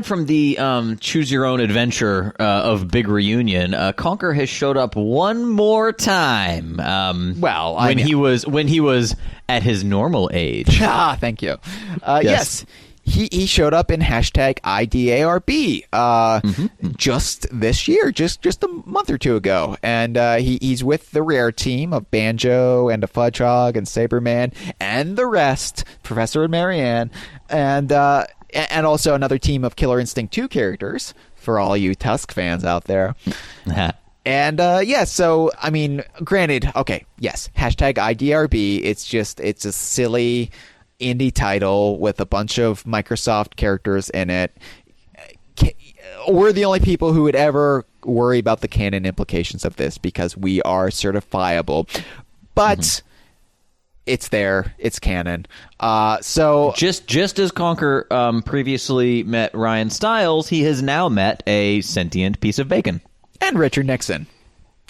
from the choose your own adventure of big reunion, Conker has showed up one more time. When he was at his normal age. Thank you. Yes. He showed up in hashtag IDARB just this year, just a month or two ago. And he's with the rare team of Banjo and a Fudgehog and Saberman and the rest, Professor and Marianne, and also another team of Killer Instinct 2 characters for all you Tusk fans out there. And so I mean, granted, okay, yes, hashtag IDRB. It's a silly indie title with a bunch of Microsoft characters in it. We're the only people who would ever worry about the canon implications of this because we are certifiable. But it's there. It's canon. So just as Conker previously met Ryan Stiles, he has now met a sentient piece of bacon. And Richard Nixon.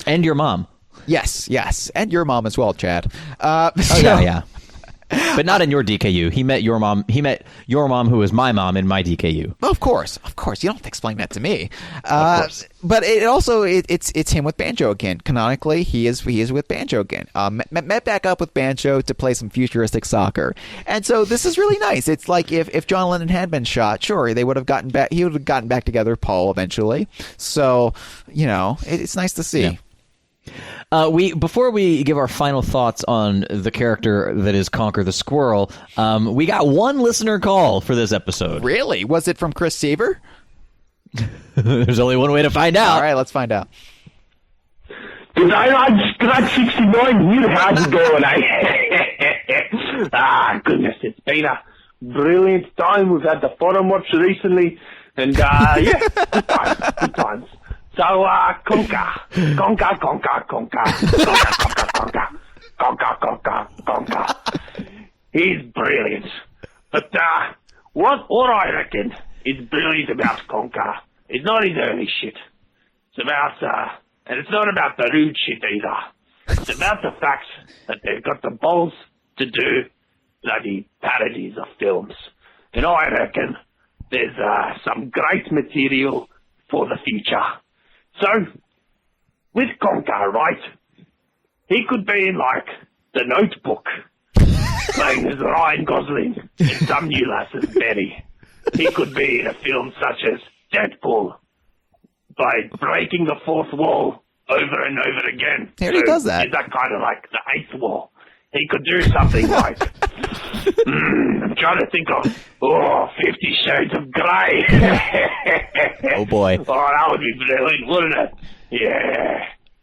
And your mom. Yes. And your mom as well, Chad. Yeah. But not in your DKU. He met your mom. He met your mom, who is my mom, in my DKU. Of course. You don't have to explain that to me. Of course. But it also it's him with Banjo again. Canonically, he is with Banjo again. Met back up with Banjo to play some futuristic soccer, and so this is really nice. It's like if John Lennon had been shot, sure, they would have gotten back. He would have gotten back together with Paul eventually. So it's nice to see. Yeah. Before we give our final thoughts on the character that is Conker the Squirrel, we got one listener call for this episode. Really? Was it from Chris Seaver? There's only one way to find out. All right, let's find out. Glad 69 here. How's it going, goodness, it's been a brilliant time. We've had the forum watch recently, and good times. So, Conker. He's brilliant. But, what I reckon is brilliant about Conker is not his early shit. It's about, and it's not about the rude shit either. It's about the fact that they've got the balls to do bloody parodies of films. And I reckon there's, some great material for the future. So, with Conker, right, he could be in, like, The Notebook, playing as Ryan Gosling in Some New Lass's Betty. He could be in a film such as Deadpool, by breaking the fourth wall over and over again. He does that. Is that kind of like the eighth wall? he could do something like, I'm trying to think of, 50 Shades of Grey. Oh, boy. Oh, that would be brilliant, wouldn't it?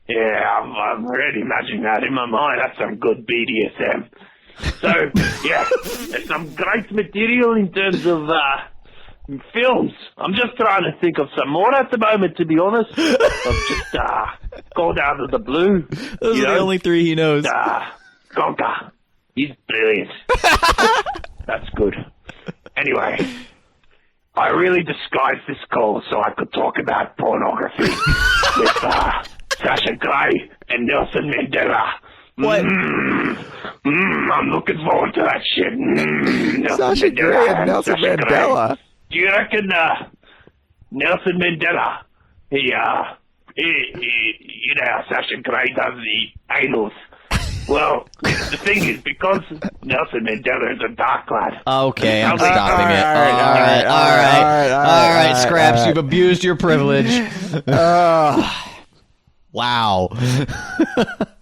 Yeah, I'm already imagining that in my mind. That's some good BDSM. So, yeah, there's some great material in terms of films. I'm just trying to think of some more at the moment, to be honest. I've just called out of the blue. Those are the only three he knows. Conker. He's brilliant. That's good. Anyway, I really disguised this call so I could talk about pornography with Sasha Grey and Nelson Mandela. What? I'm looking forward to that shit. Sasha Grey and Nelson Mandela. Grey. Do you reckon Nelson Mandela, he you know how Sasha Grey does the anals? Well, the thing is, because Nelson Mandela is a dark lad. Okay, I'm All stopping it. All right, Scraps, you've abused your privilege. Wow.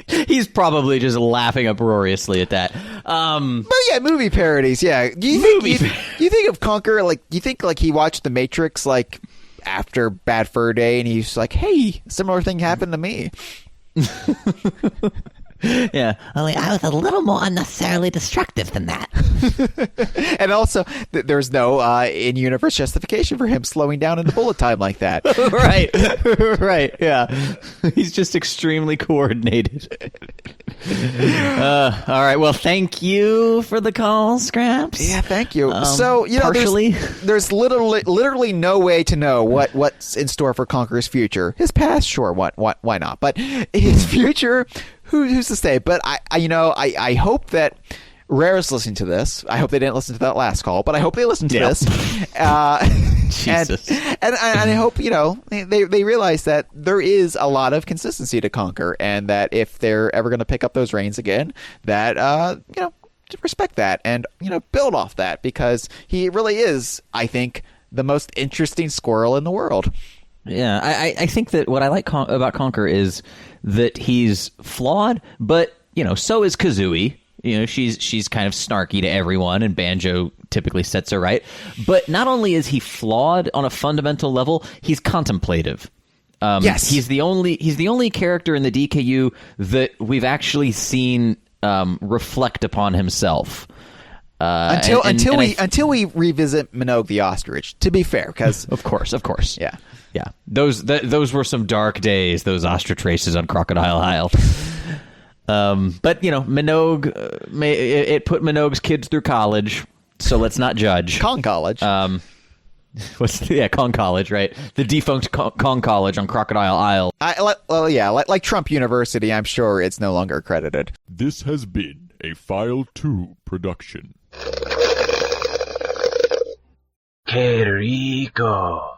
He's probably just laughing uproariously at that. But yeah, movie parodies. Yeah, you think of Conker like you think like he watched The Matrix like after Bad Fur Day, and he's like, "Hey, similar thing happened to me." Yeah. Only I was a little more unnecessarily destructive than that. And also, there's no in-universe justification for him slowing down into bullet time like that. Right, yeah. He's just extremely coordinated. All right, well, thank you for the call, Scraps. Yeah, thank you. So, you know, partially. there's literally no way to know what's in store for Conker's future. His past, sure, why not? But his future, who's to say? But I hope that Rare's listening to this. I hope they didn't listen to that last call, but I hope they listened to this. Jesus. And I hope, you know, they realize that there is a lot of consistency to Conker, and that if they're ever going to pick up those reins again, that, you know, to respect that and, you know, build off that, because he really is, I think, the most interesting squirrel in the world. Yeah, I think that what I like about Conker is that he's flawed, but, you know, so is Kazooie. You know, she's kind of snarky to everyone, and Banjo typically sets her right. But not only is he flawed on a fundamental level, he's contemplative. Yes, he's the only character in the DKU that we've actually seen reflect upon himself. Until we revisit Minogue the ostrich. To be fair, because of course, yeah. Those were some dark days. Those ostrich races on Crocodile Hyle. But you know, Minogue, it put Minogue's kids through college, so let's not judge. Kong College. Kong College, right? The defunct Kong College on Crocodile Isle. Like Trump University, I'm sure it's no longer accredited. This has been a File 2 production. Que rico.